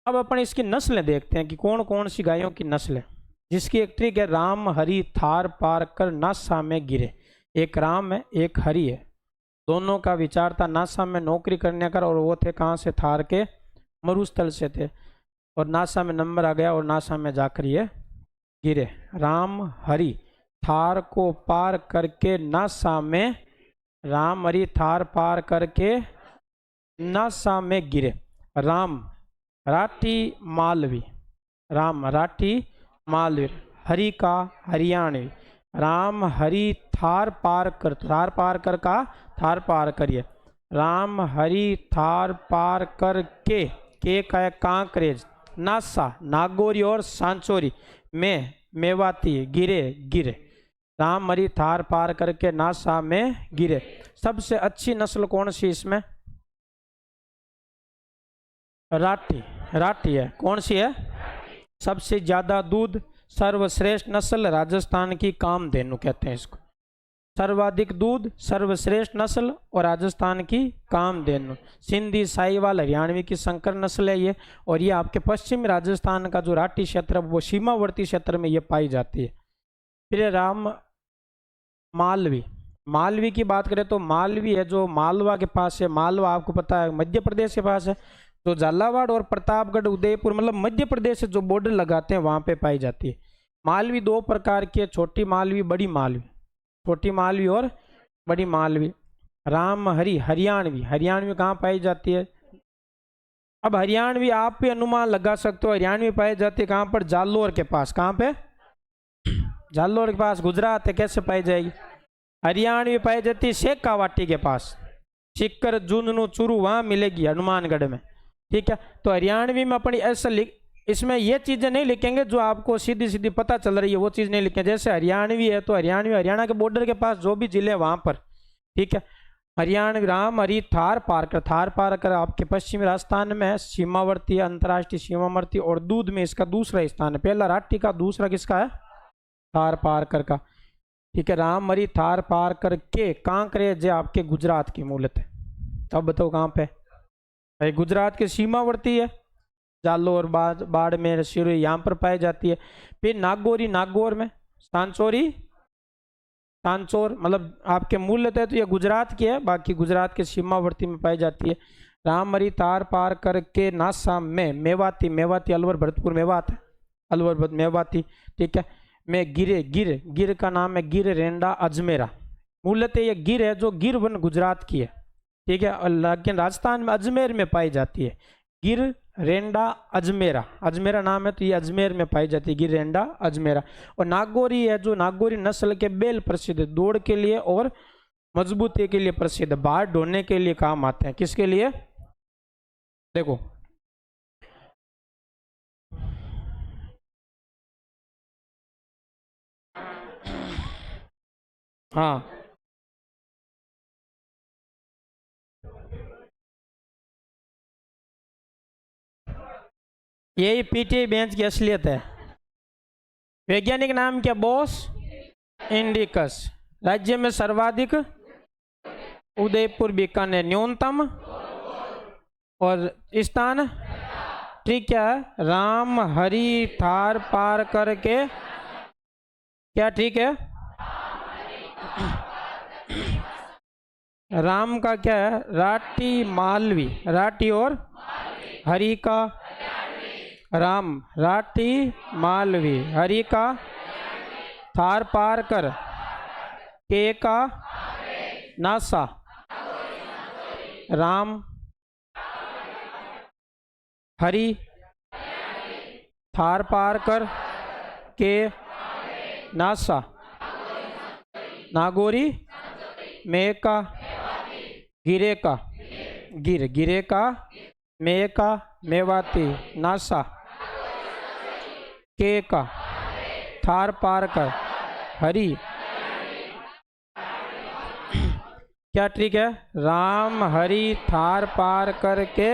[SPEAKER 1] अब अपन इसकी नस्लें देखते हैं कि कौन कौन सी गायों की नस्ल है, जिसकी एक ट्रिक है राम हरि थार पार कर नासा में गिरे। एक राम है एक हरि है, दोनों का विचार था नासा में नौकरी करने का, और वो थे कहाँ से? थार के मरुस्थल से थे, और नासा में नंबर आ गया और नासा में जाकर ये गिरे। राम हरि थार को पार करके नासा में, राम हरि थार पार करके नासा में गिरे। राम राठी मालवी, राम राठी मालवी, हरि का हरियाणवी। राम हरि थार पार कर, थार पार कर का थार पार करिए। राम हरि थार पार कर के का है कांकरेज, नासा नागौरी और सांचोरी में मेवाती गिरे गिरे। राम हरि थार पार करके नासा में गिरे। सबसे अच्छी नस्ल कौन सी इसमें? राठी, राठी है। कौन सी है? सबसे ज्यादा दूध, सर्वश्रेष्ठ नस्ल राजस्थान की कामधेनु कहते हैं इसको। सर्वाधिक दूध, सर्वश्रेष्ठ नस्ल और राजस्थान की कामधेनु। सिंधी साहिवाल हरियाणवी की संकर नस्ल है ये, और ये आपके पश्चिमी राजस्थान का जो राठी क्षेत्र है वो सीमावर्ती क्षेत्र में ये पाई जाती है। फिर राम मालवी, मालवी की बात करें तो मालवी है जो मालवा के पास है। मालवा आपको पता है मध्य प्रदेश के पास है, तो झालावाड़ और प्रतापगढ़ उदयपुर मतलब मध्य प्रदेश से जो बॉर्डर लगाते हैं वहाँ पे पाई जाती है। मालवी दो प्रकार की है, छोटी मालवी बड़ी मालवी, छोटी मालवी और बड़ी मालवी। राम हरि हरियाणवी, हरियाणवी कहाँ पाई जाती है? अब हरियाणवी आप भी अनुमान लगा सकते हो, हरियाणवी पाई जाती है कहाँ पर? जालोर के पास। कहाँ पे? जालोर के पास, गुजरात है। कैसे पाई जाएगी? हरियाणवी पाई जाती है शेखावाटी के पास, सिक्कर झुंझुनू चूरू वहाँ मिलेगी हनुमानगढ़ में, ठीक है। तो हरियाणवी में अपनी ऐसा इसमें ये चीज़ें नहीं लिखेंगे जो आपको सीधी सीधी पता चल रही है, वो चीज़ नहीं लिखेंगे। जैसे हरियाणवी है तो हरियाणवी हरियाणा के बॉर्डर के पास जो भी जिले वहाँ पर, ठीक है। हरियाणवी राम हरि थार पार कर, थार पार कर आपके पश्चिमी राजस्थान में है, सीमावर्ती अंतर्राष्ट्रीय सीमावर्ती, और दूध में इसका दूसरा स्थान है। पहला राठी का, दूसरा किसका है? थार पार कर का, ठीक है। राम हरि थार पार करके कांकरेज आपके गुजरात की मूलत है। तब बताओ कहाँ पे? भाई गुजरात के सीमावर्ती है, जालोर बाड़मेर सिरोही यहाँ पर पाई जाती है। फिर नागौरी, नागौर में, सांचौरी सांचौर मतलब आपके मूल लेते हैं तो ये गुजरात की है, बाकी गुजरात के सीमावर्ती में पाई जाती है। रामहरी तार पार करके नासा में मेवाती, मेवाती अलवर भरतपुर मेवात है, अलवर मेवाती, ठीक है। में गिरे, गिर, गिर का नाम है गिर रेंडा अजमेरा। मूलतः ये गिर है जो गिर वन गुजरात की है, ठीक है, और लेकिन राजस्थान में अजमेर में पाई जाती है। गिर रेंडा अजमेरा, अजमेरा नाम है तो ये अजमेर में पाई जाती है, गिर रेंडा अजमेरा। और नागौरी है जो नागौरी नस्ल के बैल प्रसिद्ध है, दौड़ के लिए और मजबूती के लिए प्रसिद्ध है, भार ढोने के लिए काम आते हैं। किसके लिए? देखो हाँ, यही पीटीआई बेंच की असलियत है। वैज्ञानिक नाम क्या? बोस इंडिकस। राज्य में सर्वाधिक उदयपुर बीकानेर, न्यूनतम और स्थान ठीक क्या है? राम हरि थार पार करके, क्या ठीक है? राम का क्या है? राटी मालवी, राटी और हरि का राम, राटी मालवी, हरि का थार पार कर, के का नासा, राम हरि थार पार कर के नासा, नागौरी में का गिरे का, गिर, गिरे का में का मेवाती, नासा के का थार पार कर, हरि क्या ठीक है? राम हरि थार पार करके,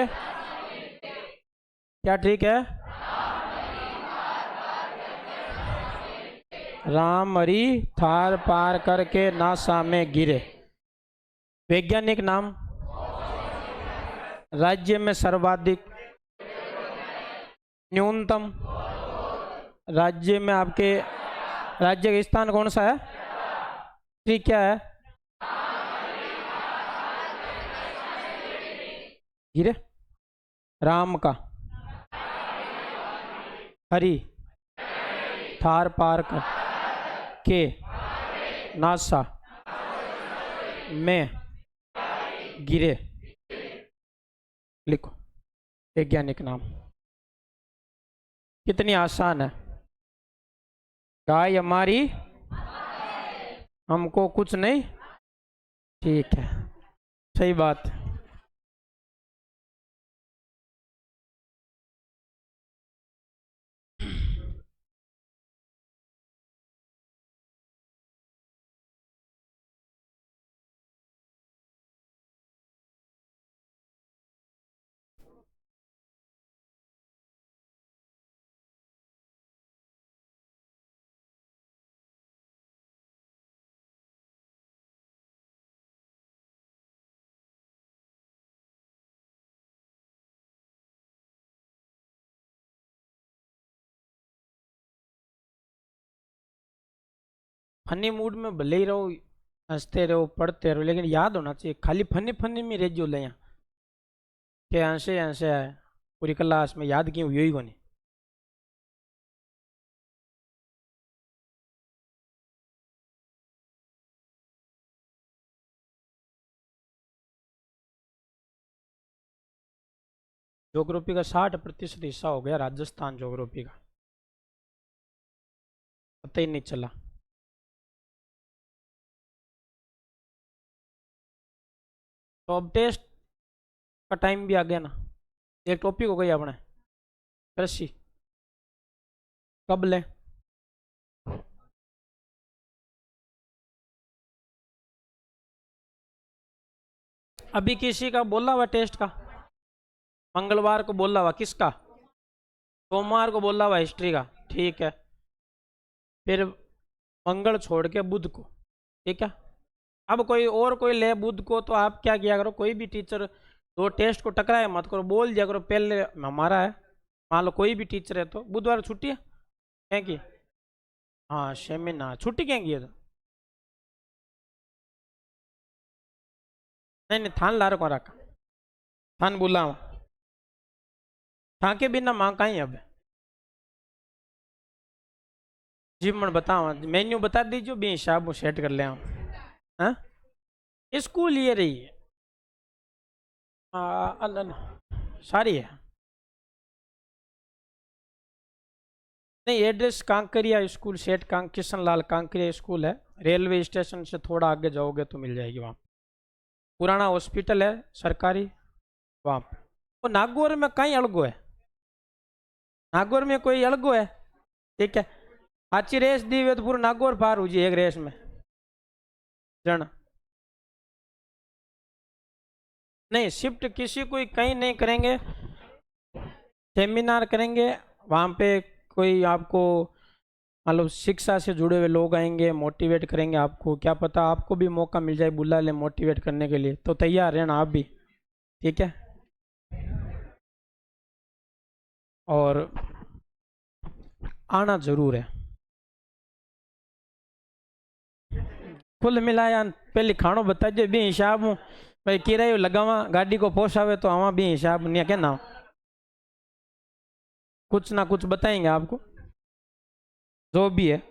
[SPEAKER 1] क्या ठीक है? राम हरि थार पार करके नासा में गिरे। वैज्ञानिक नाम? राज्य में सर्वाधिक, न्यूनतम, राज्य में आपके राज्य का स्थान कौन सा है? ठीक क्या है? गिरे राम का, हरि थार पार कर के नासा में गिरे। लिखो वैज्ञानिक नाम। कितनी आसान है। गाय हमारी, हमको कुछ नहीं, ठीक है, सही बात। फनी मूड में भले ही रहो, हंसते रहो, पढ़ते रहो, लेकिन याद होना चाहिए। खाली फनी फनी में रेजो ले यहाँ के हंसे हंसे है पूरी क्लास में, याद क्यों हुई को नहीं। ज्योग्राफी का 60% हिस्सा हो गया राजस्थान ज्योग्राफी का, पता ही नहीं चला। तो अब टेस्ट का टाइम भी आ गया ना। एक टॉपिक हो गई अपने कृषि, कब ले? अभी किसी का बोला हुआ टेस्ट का? मंगलवार को बोला हुआ किसका? सोमवार को बोला हुआ हिस्ट्री का, ठीक है। फिर मंगल छोड़ के बुध को, ठीक है। अब कोई और कोई ले बुध को, तो आप क्या किया करो, कोई भी टीचर दो टेस्ट को टकराए मत करो, बोल दिया करो पहले हमारा है। मान लो कोई भी टीचर है तो बुधवार छुट्टी है क्या की? हाँ सेमिनार छुट्टी क्या की है तो नहीं नहीं थान लार को रखा थान बुलावा था के बिना माँ कहीं अब जी मन बताओ मेन्यू बता दीजिए भी हिसाब वो सेट कर ले हाँ स्कूल ये रही है सारी है नहीं एड्रेस कांकरिया स्कूल सेठ किशन लाल कांकरिया स्कूल है रेलवे स्टेशन से थोड़ा आगे जाओगे तो मिल जाएगी वहाँ पुराना हॉस्पिटल है सरकारी वहाँ पे वो नागौर में कहीं अलगो है नागौर में कोई अलगो है ठीक है आची रेस दी हुई तो पूरा नागौर पार हो जी एक रेस में जन नहीं शिफ्ट किसी कोई कहीं नहीं करेंगे सेमिनार करेंगे वहाँ पे कोई आपको मतलब शिक्षा से जुड़े हुए लोग आएंगे मोटिवेट करेंगे आपको क्या पता आपको भी मौका मिल जाए बुला ले मोटिवेट करने के लिए तो तैयार रहना आप भी ठीक है और आना जरूर है कुल मिलाया पहले खानो बता दे भी हिसाब हूँ भाई किरायो लगावा गाड़ी को पोसावे तो आवा भी हिसाब नहीं क्या ना कुछ ना कुछ बताएंगे आपको जो भी है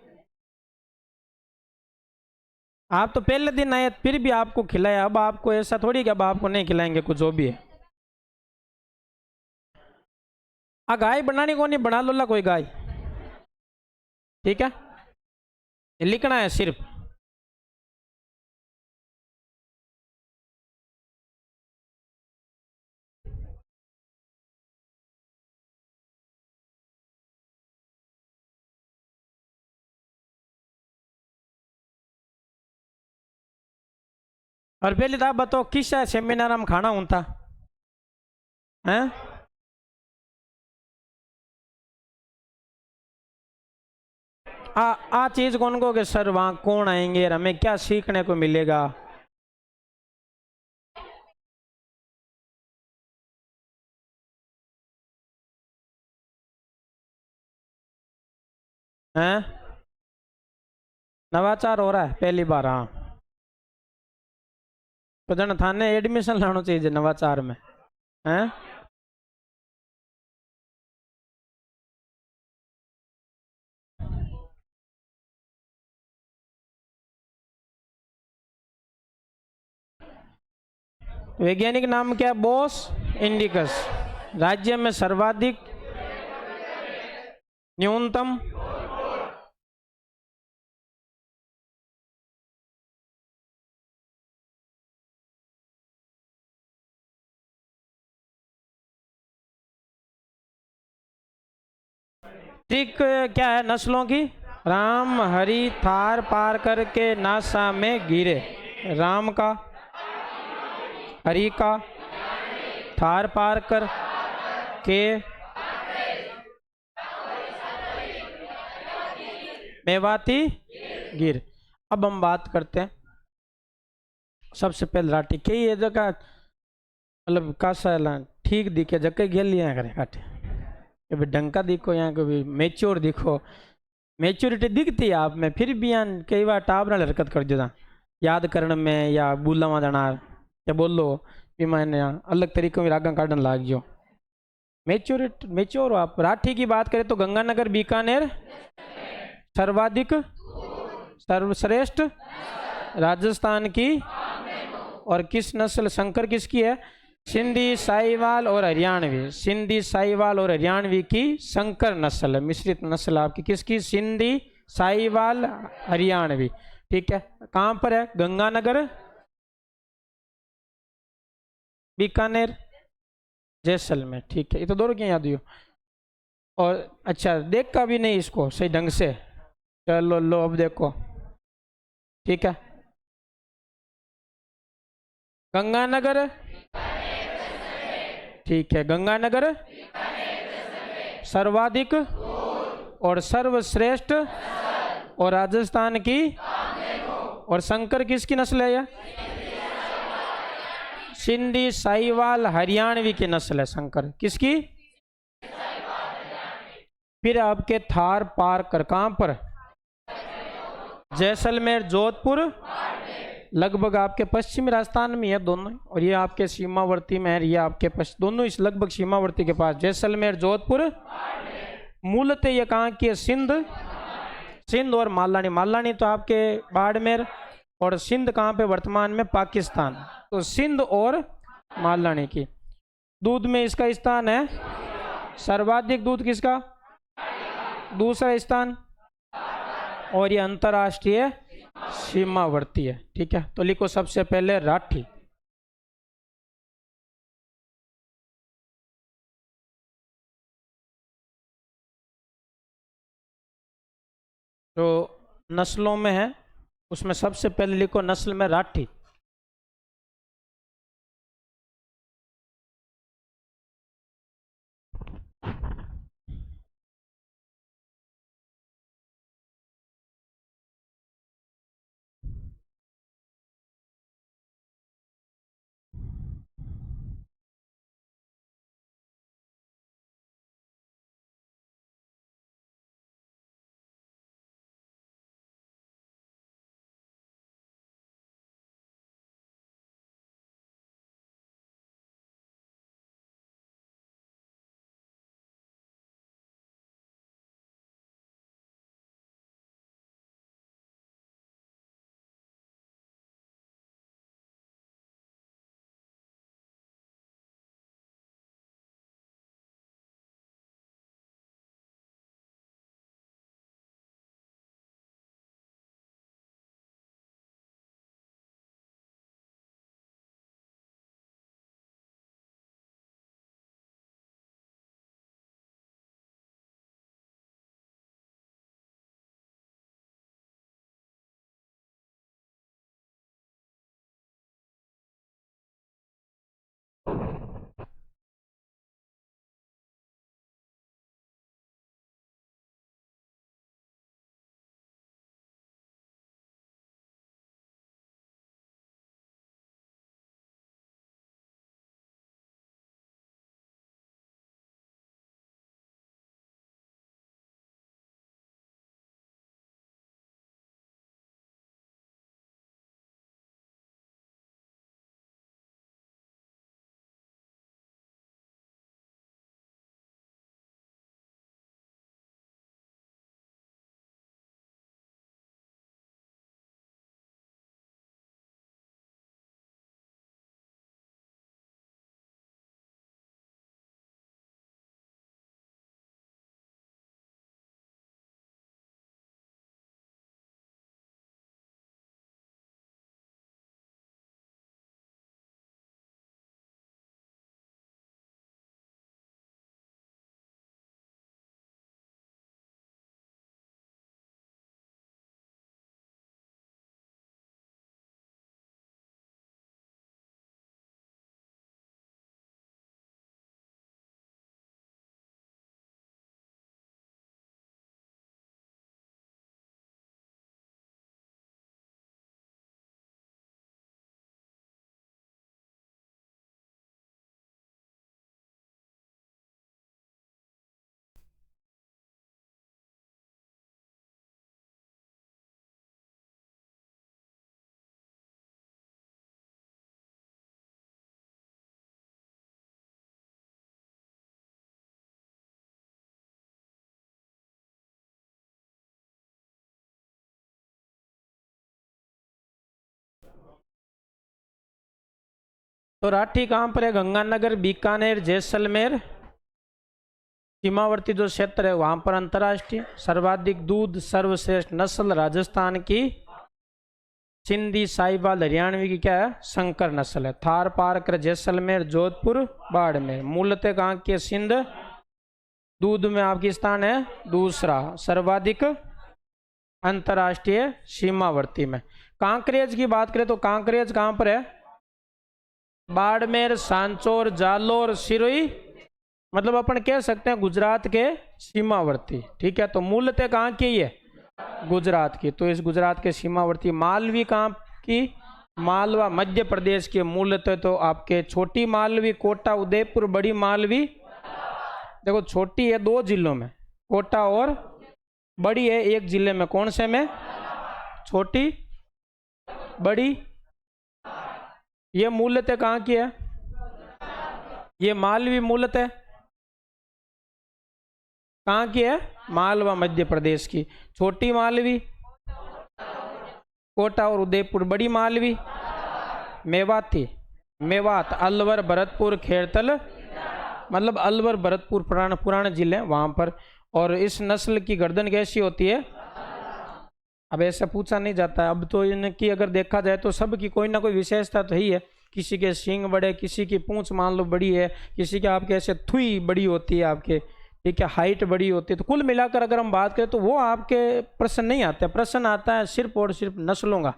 [SPEAKER 1] आप तो पहले दिन आए फिर भी आपको खिलाया अब आपको ऐसा थोड़ी कि अब आपको नहीं खिलाएंगे कुछ जो भी है गाय बनानी को नहीं बना लो ला कोई गाय ठीक है लिखना है सिर्फ और पहले तो आप बताओ किस सेमिनार में खाना होता है आ चीज कौन को कि सर वहां कौन आएंगे और हमें क्या सीखने को मिलेगा हैं नवाचार हो रहा है पहली बार हाँ तो जन थाने एडमिशन लाना चाहिए नवाचार में हैं वैज्ञानिक नाम क्या बोस इंडिकस राज्य में सर्वाधिक न्यूनतम ठीक क्या है नस्लों की राम हरि थार पार करके नासा में गिरे राम का हरि का थार पार कर के मेवाती गिर अब हम बात करते हैं सबसे पहले राठी के ये जगह मतलब कासा ठीक दिखे जगह गेल लिया करे काटे कभी डंका दिखो यहाँ कभी मेच्योर दिखो मेच्योरिटी दिखती है आप में फिर भी यहाँ कई बार टाबरा हरकत कर देता याद करने में या बुलावा जाना या बोलो भी मैंने अलग तरीकों में रागा काटन लाग जो मेच्योर आप राठी की बात करें तो गंगानगर बीकानेर सर्वाधिक सर्वश्रेष्ठ राजस्थान की और किस नस्ल संकर किसकी है सिंधी साहिवाल और हरियाणवी सिंधी साहिवाल और हरियाणवी की संकर नस्ल है मिश्रित नस्ल आपकी किसकी सिंधी साहिवाल हरियाणवी ठीक है कहाँ पर है गंगानगर बीकानेर जैसलमेर ठीक है ये तो दोनों की याद हो और अच्छा देख का भी नहीं इसको सही ढंग से चलो लो अब देखो ठीक है गंगानगर ठीक है गंगानगर सर्वाधिक और सर्वश्रेष्ठ और राजस्थान की और शंकर किसकी नस्ल है यह सिंधी साहिवाल हरियाणवी की नस्ल है शंकर किसकी फिर आपके थार पार कर कहां पर जैसलमेर जोधपुर लगभग आपके पश्चिमी राजस्थान में है दोनों, और ये आपके सीमावर्ती में है, ये आपके दोनों इस लगभग सीमावर्ती के पास। जैसलमेर, जोधपुर, मूलतः ये कहाँ की है? सिंध और मालानी। मालानी तो आपके बाड़मेर, और सिंध कहाँ पे? वर्तमान में पाकिस्तान। तो सिंध और मालानी की। दूध में इसका स्थान है, सर्वाधिक दूध किसका? दूसरा स्थान, और ये अंतरराष्ट्रीय सीमावर्ती है। ठीक है, तो लिखो सबसे पहले राठी। जो नस्लों में है उसमें सबसे पहले लिखो नस्ल में राठी। तो राठी कहाँ पर है? गंगानगर, बीकानेर, जैसलमेर, सीमावर्ती जो क्षेत्र है वहां पर अंतर्राष्ट्रीय। सर्वाधिक दूध, सर्वश्रेष्ठ नस्ल राजस्थान की सिंधी, साहिवाल, हरियाणवी की क्या है? संकर नस्ल है। थार, पारकर, जैसलमेर, जोधपुर, बाड़मेर। मूलतः कहाँ के? सिंध। दूध में आपकी स्थान है दूसरा, सर्वाधिक अंतर्राष्ट्रीय सीमावर्ती में। कांकरेज की बात करें तो कांकरेज कहां पर है? बाड़मेर, सांचौर, जालोर, सिरोही, मतलब अपन कह सकते हैं गुजरात के सीमावर्ती। ठीक है, तो मूलतः कहाँ की है? गुजरात की। तो इस गुजरात के सीमावर्ती। मालवी कहाँ की? मालवा, मध्य प्रदेश के। मूलतः तो आपके छोटी मालवी, कोटा, उदयपुर, बड़ी मालवी। देखो छोटी है 2 जिलों में, कोटा, और बड़ी है 1 जिले में। कौन से में? छोटी, बड़ी, ये मूलतः कहाँ की है? ये मालवी मूलतः कहाँ की है? मालवा मध्य प्रदेश की। छोटी मालवी कोटा और उदयपुर। बड़ी मालवी मेवाती, मेवात, अलवर, भरतपुर, खेरतल, मतलब अलवर, भरतपुर पुराने जिले हैं वहां पर। और इस नस्ल की गर्दन कैसी होती है? अब ऐसा पूछा नहीं जाता है। अब तो इनकी अगर देखा जाए तो सबकी कोई ना कोई विशेषता तो ही है। किसी के सींग बड़े, किसी की पूंछ मान लो बड़ी है, किसी के आपके ऐसे थुई बड़ी होती है आपके, ठीक है, हाइट बड़ी होती है। तो कुल मिलाकर अगर हम बात करें तो वो आपके प्रश्न नहीं आते। प्रश्न आता है सिर्फ और सिर्फ नस्लों का।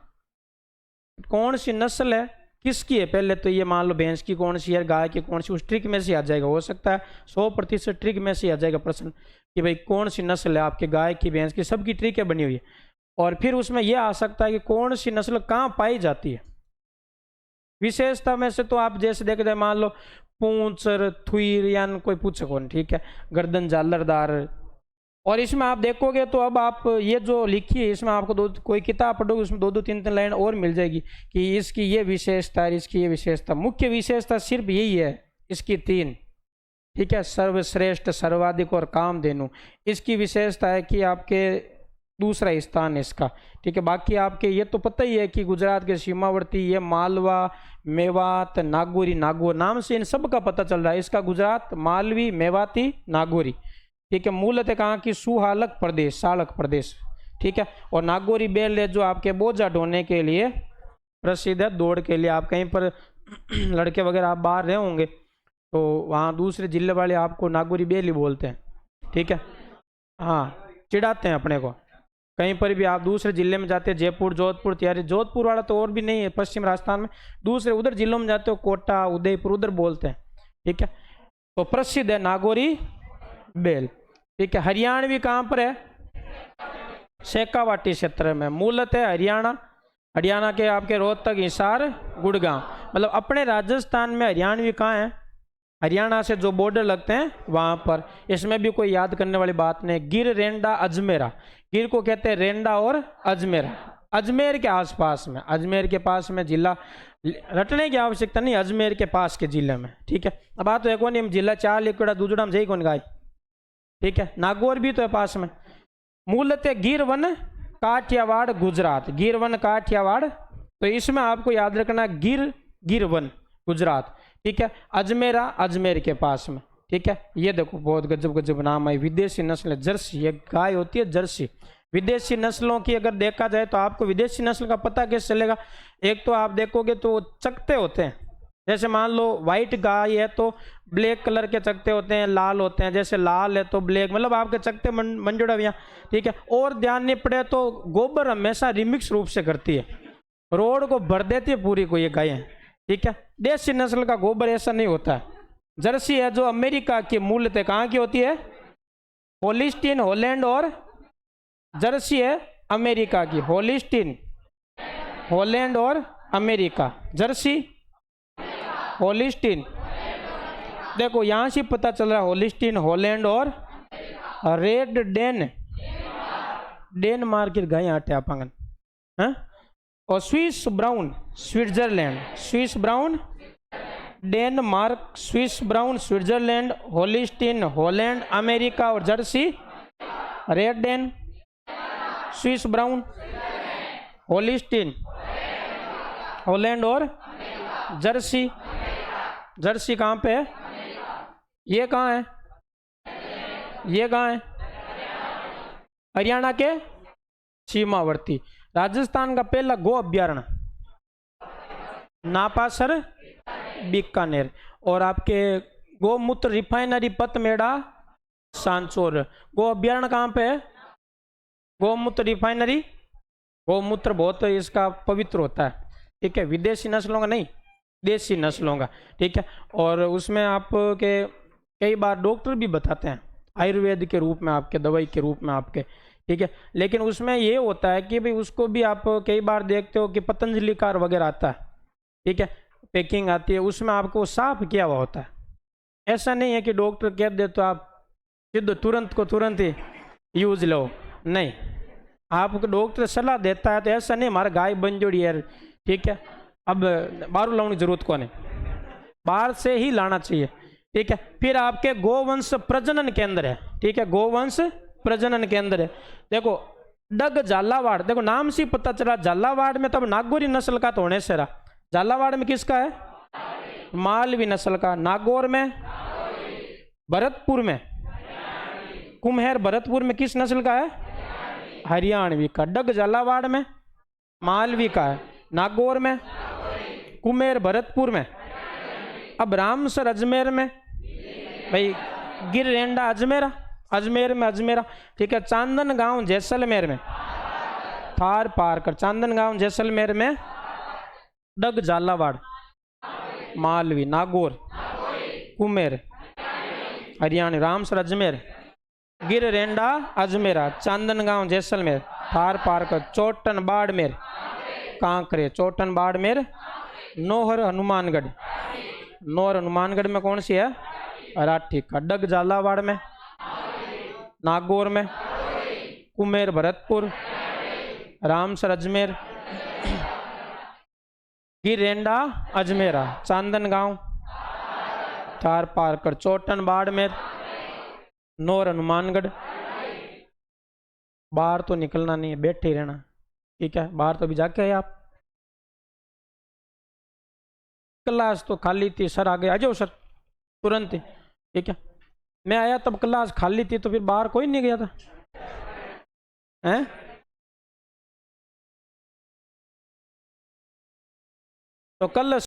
[SPEAKER 1] कौन सी नस्ल है, किसकी है। पहले तो ये मान लो भैंस की कौन सी है, गाय की कौन सी, उस ट्रिक में से आ जाएगा। हो सकता है 100% ट्रिक में से आ जाएगा प्रश्न कि भाई कौन सी नस्ल है आपके, गाय की, भैंस की, सबकी ट्रिकें बनी हुई है। और फिर उसमें यह आ सकता है कि कौन सी नस्ल कहाँ पाई जाती है। विशेषता में से तो आप जैसे देख रहे मान लो पूंछ, थुईर या कोई पूछे कौन, ठीक है, गर्दन झालरदार। और इसमें आप देखोगे तो अब आप ये जो लिखी है इसमें आपको कोई किताब पढ़ोगे उसमें 2-2 3-3 लाइन और मिल जाएगी कि इसकी ये विशेषता है, इसकी ये विशेषता। मुख्य विशेषता सिर्फ यही है इसकी 3, ठीक है, सर्वश्रेष्ठ, सर्वाधिक और कामधेनु। इसकी विशेषता है कि आपके दूसरा स्थान है इसका, ठीक है। बाकी आपके ये तो पता ही है कि गुजरात के सीमावर्ती ये मालवा, मेवात, नागौरी, नागौर नाम से इन सब का पता चल रहा है। इसका गुजरात, मालवी, मेवाती, नागौरी, ठीक है। मूलतः कहाँ की? सुहालक प्रदेश, सालक प्रदेश, ठीक है। और नागौरी बैल है जो आपके बोझा ढोने के लिए प्रसिद्ध है, दौड़ के लिए। आप कहीं पर लड़के वगैरह आप बाहर रहे होंगे तो वहाँ दूसरे जिले वाले आपको नागौरी बैल ही बोलते हैं, ठीक है। हाँ, चिढ़ाते हैं अपने को। कहीं पर भी आप दूसरे जिले में जाते हैं, जयपुर, जोधपुर, तैयारी, जोधपुर वाला तो और भी नहीं है पश्चिम राजस्थान में, दूसरे उधर जिलों में जाते हो, कोटा, उदयपुर, उधर बोलते हैं, ठीक है। तो प्रसिद्ध है नागौरी बैल, ठीक है। हरियाणवी कहाँ पर है? शेखावाटी क्षेत्र में। मूलतः हरियाणा के आपके रोहतक, हिसार, गुड़गांव, मतलब अपने राजस्थान में हरियाणवी कहाँ है? हरियाणा से जो बॉर्डर लगते हैं वहां पर। इसमें भी कोई याद करने वाली बात नहीं। गिर, रेंडा, अजमेरा, गिर को कहते हैं रेंडा और अजमेरा, अजमेर के आसपास में, अजमेर के पास में जिला, रटने की आवश्यकता नहीं, अजमेर के पास के जिले में, ठीक है। अब बात तो एक नहीं, जिला 4 लिकड़ा दूजड़ा में जय कौन गाय, ठीक है। नागौर भी तो है पास में। मूलतः गिर वन काठियावाड़ गुजरात, गिर वन काठियावाड़, तो इसमें आपको याद रखना गिर वन गुजरात, ठीक है। अजमेरा अजमेर के पास में, ठीक है। ये देखो बहुत गजब गजब नाम है। विदेशी नस्ल जर्सी, ये गाय होती है जर्सी। विदेशी नस्लों की अगर देखा जाए तो आपको विदेशी नस्ल का पता कैसे चलेगा? एक तो आप देखोगे तो चकते होते हैं, जैसे मान लो व्हाइट गाय है तो ब्लैक कलर के चकते होते हैं, लाल होते हैं, जैसे लाल है तो ब्लैक, मतलब आपके चकते मंजोड़ा हुआ, ठीक है। और ध्यान नहीं पड़े तो गोबर हमेशा रिमिक्स रूप से करती है, रोड को भर देती है पूरी को ये गायें, ठीक है। देसी नस्ल का गोबर ऐसा नहीं होता है। जर्सी है जो अमेरिका की, मूलतः कहाँ की होती है? होलिस्टीन, हॉलैंड, और जर्सी है अमेरिका की। होलिस्टीन, हॉलैंड और अमेरिका। जर्सी, होलिस्टीन, देखो यहां से पता चल रहा है होलिस्टीन, हॉलैंड और रेड डेनमार्क की गाय आटे आपंगन, हाँ? और Swiss brown, Switzerland, Swiss brown Denmark, Swiss brown Switzerland, Holstein Holland America, और Jersey red Dane, Swiss brown, Holstein Holland और जर्सी। जर्सी कहाँ पे है? ये कहाँ है? ये कहाँ है? हरियाणा के सीमावर्ती। राजस्थान का पहला गो अभ्यारण्य नापासर, बीकानेर। और आपके गोमूत्र रिफाइनरी पतमेड़ा, सांचौर। गो अभ्यारण्य कहाँ पे है? गोमूत्र रिफाइनरी, गोमूत्र बहुत इसका पवित्र होता है, ठीक है। विदेशी नस्लों का नहीं, देसी नस्लों का, ठीक है। और उसमें आपके कई बार डॉक्टर भी बताते हैं आयुर्वेद के रूप में, आपके दवाई के रूप में आपके, ठीक है। लेकिन उसमें ये होता है कि भाई उसको भी आप कई बार देखते हो कि पतंजलि कार वगैरह आता है, ठीक है, पैकिंग आती है, उसमें आपको साफ किया हुआ होता है। ऐसा नहीं है कि डॉक्टर कह दे तो आप सिद्ध तुरंत को तुरंत ही यूज लो, नहीं। आपको डॉक्टर सलाह देता है तो ऐसा नहीं हमारा गाय बन जोड़ी है, ठीक है, अब बाहर लाने की जरूरत को नहीं, बाहर से ही लाना चाहिए, ठीक है। फिर आपके गोवंश प्रजनन केंद्र है, ठीक है, गोवंश प्रजनन केंद्र है। देखो डग झालावाड़, देखो नाम से पता चला झालावाड़ में तब नागौरी नस्ल का तो होने से रहा। झालावाड़ में किसका है? मालवी नस्ल का। नागौर में, भरतपुर में, कुम्हेर भरतपुर में किस नस्ल का है? हरियाणवी का। डग झालावाड़ में मालवी का है, नागौर में, कुम्हेर भरतपुर में। अब रामसर अजमेर में भाई गिर रेंडा अजमेरा, अजमेर में अजमेरा, ठीक है। चांदन गांव जैसलमेर में थार पार कर, चांदन गांव जैसलमेर में डग झालावाड़, मालवी, नागौर, कुमेर, हरियाणा, रामसर अजमेर, गिर रेंडा अजमेरा, चांदन गांव जैसलमेर, थार पार कर, चोटन बाड़मेर, कांकरे, चोटन बाड़मेर, नोहर हनुमानगढ़, नोहर हनुमानगढ़ में कौन सी है? अराठी का। डग झालावाड़ में, नागौर में, कुमेर भरतपुर, रामसर अजमेर, गिरेंडा अजमेरा, चांदन गांव, थार पार कर, चोटन बाड़मेर, नोर हनुमानगढ़। बाहर तो निकलना नहीं है, बैठे ही रहना, ठीक है। बाहर तो अभी जाके आए आप। क्लास तो खाली थी, सर आ गए, आ जाओ सर तुरंत ही, ठीक है। मैं आया तब क्लास खाली थी, तो फिर बाहर कोई नहीं गया था, हैं? तो कल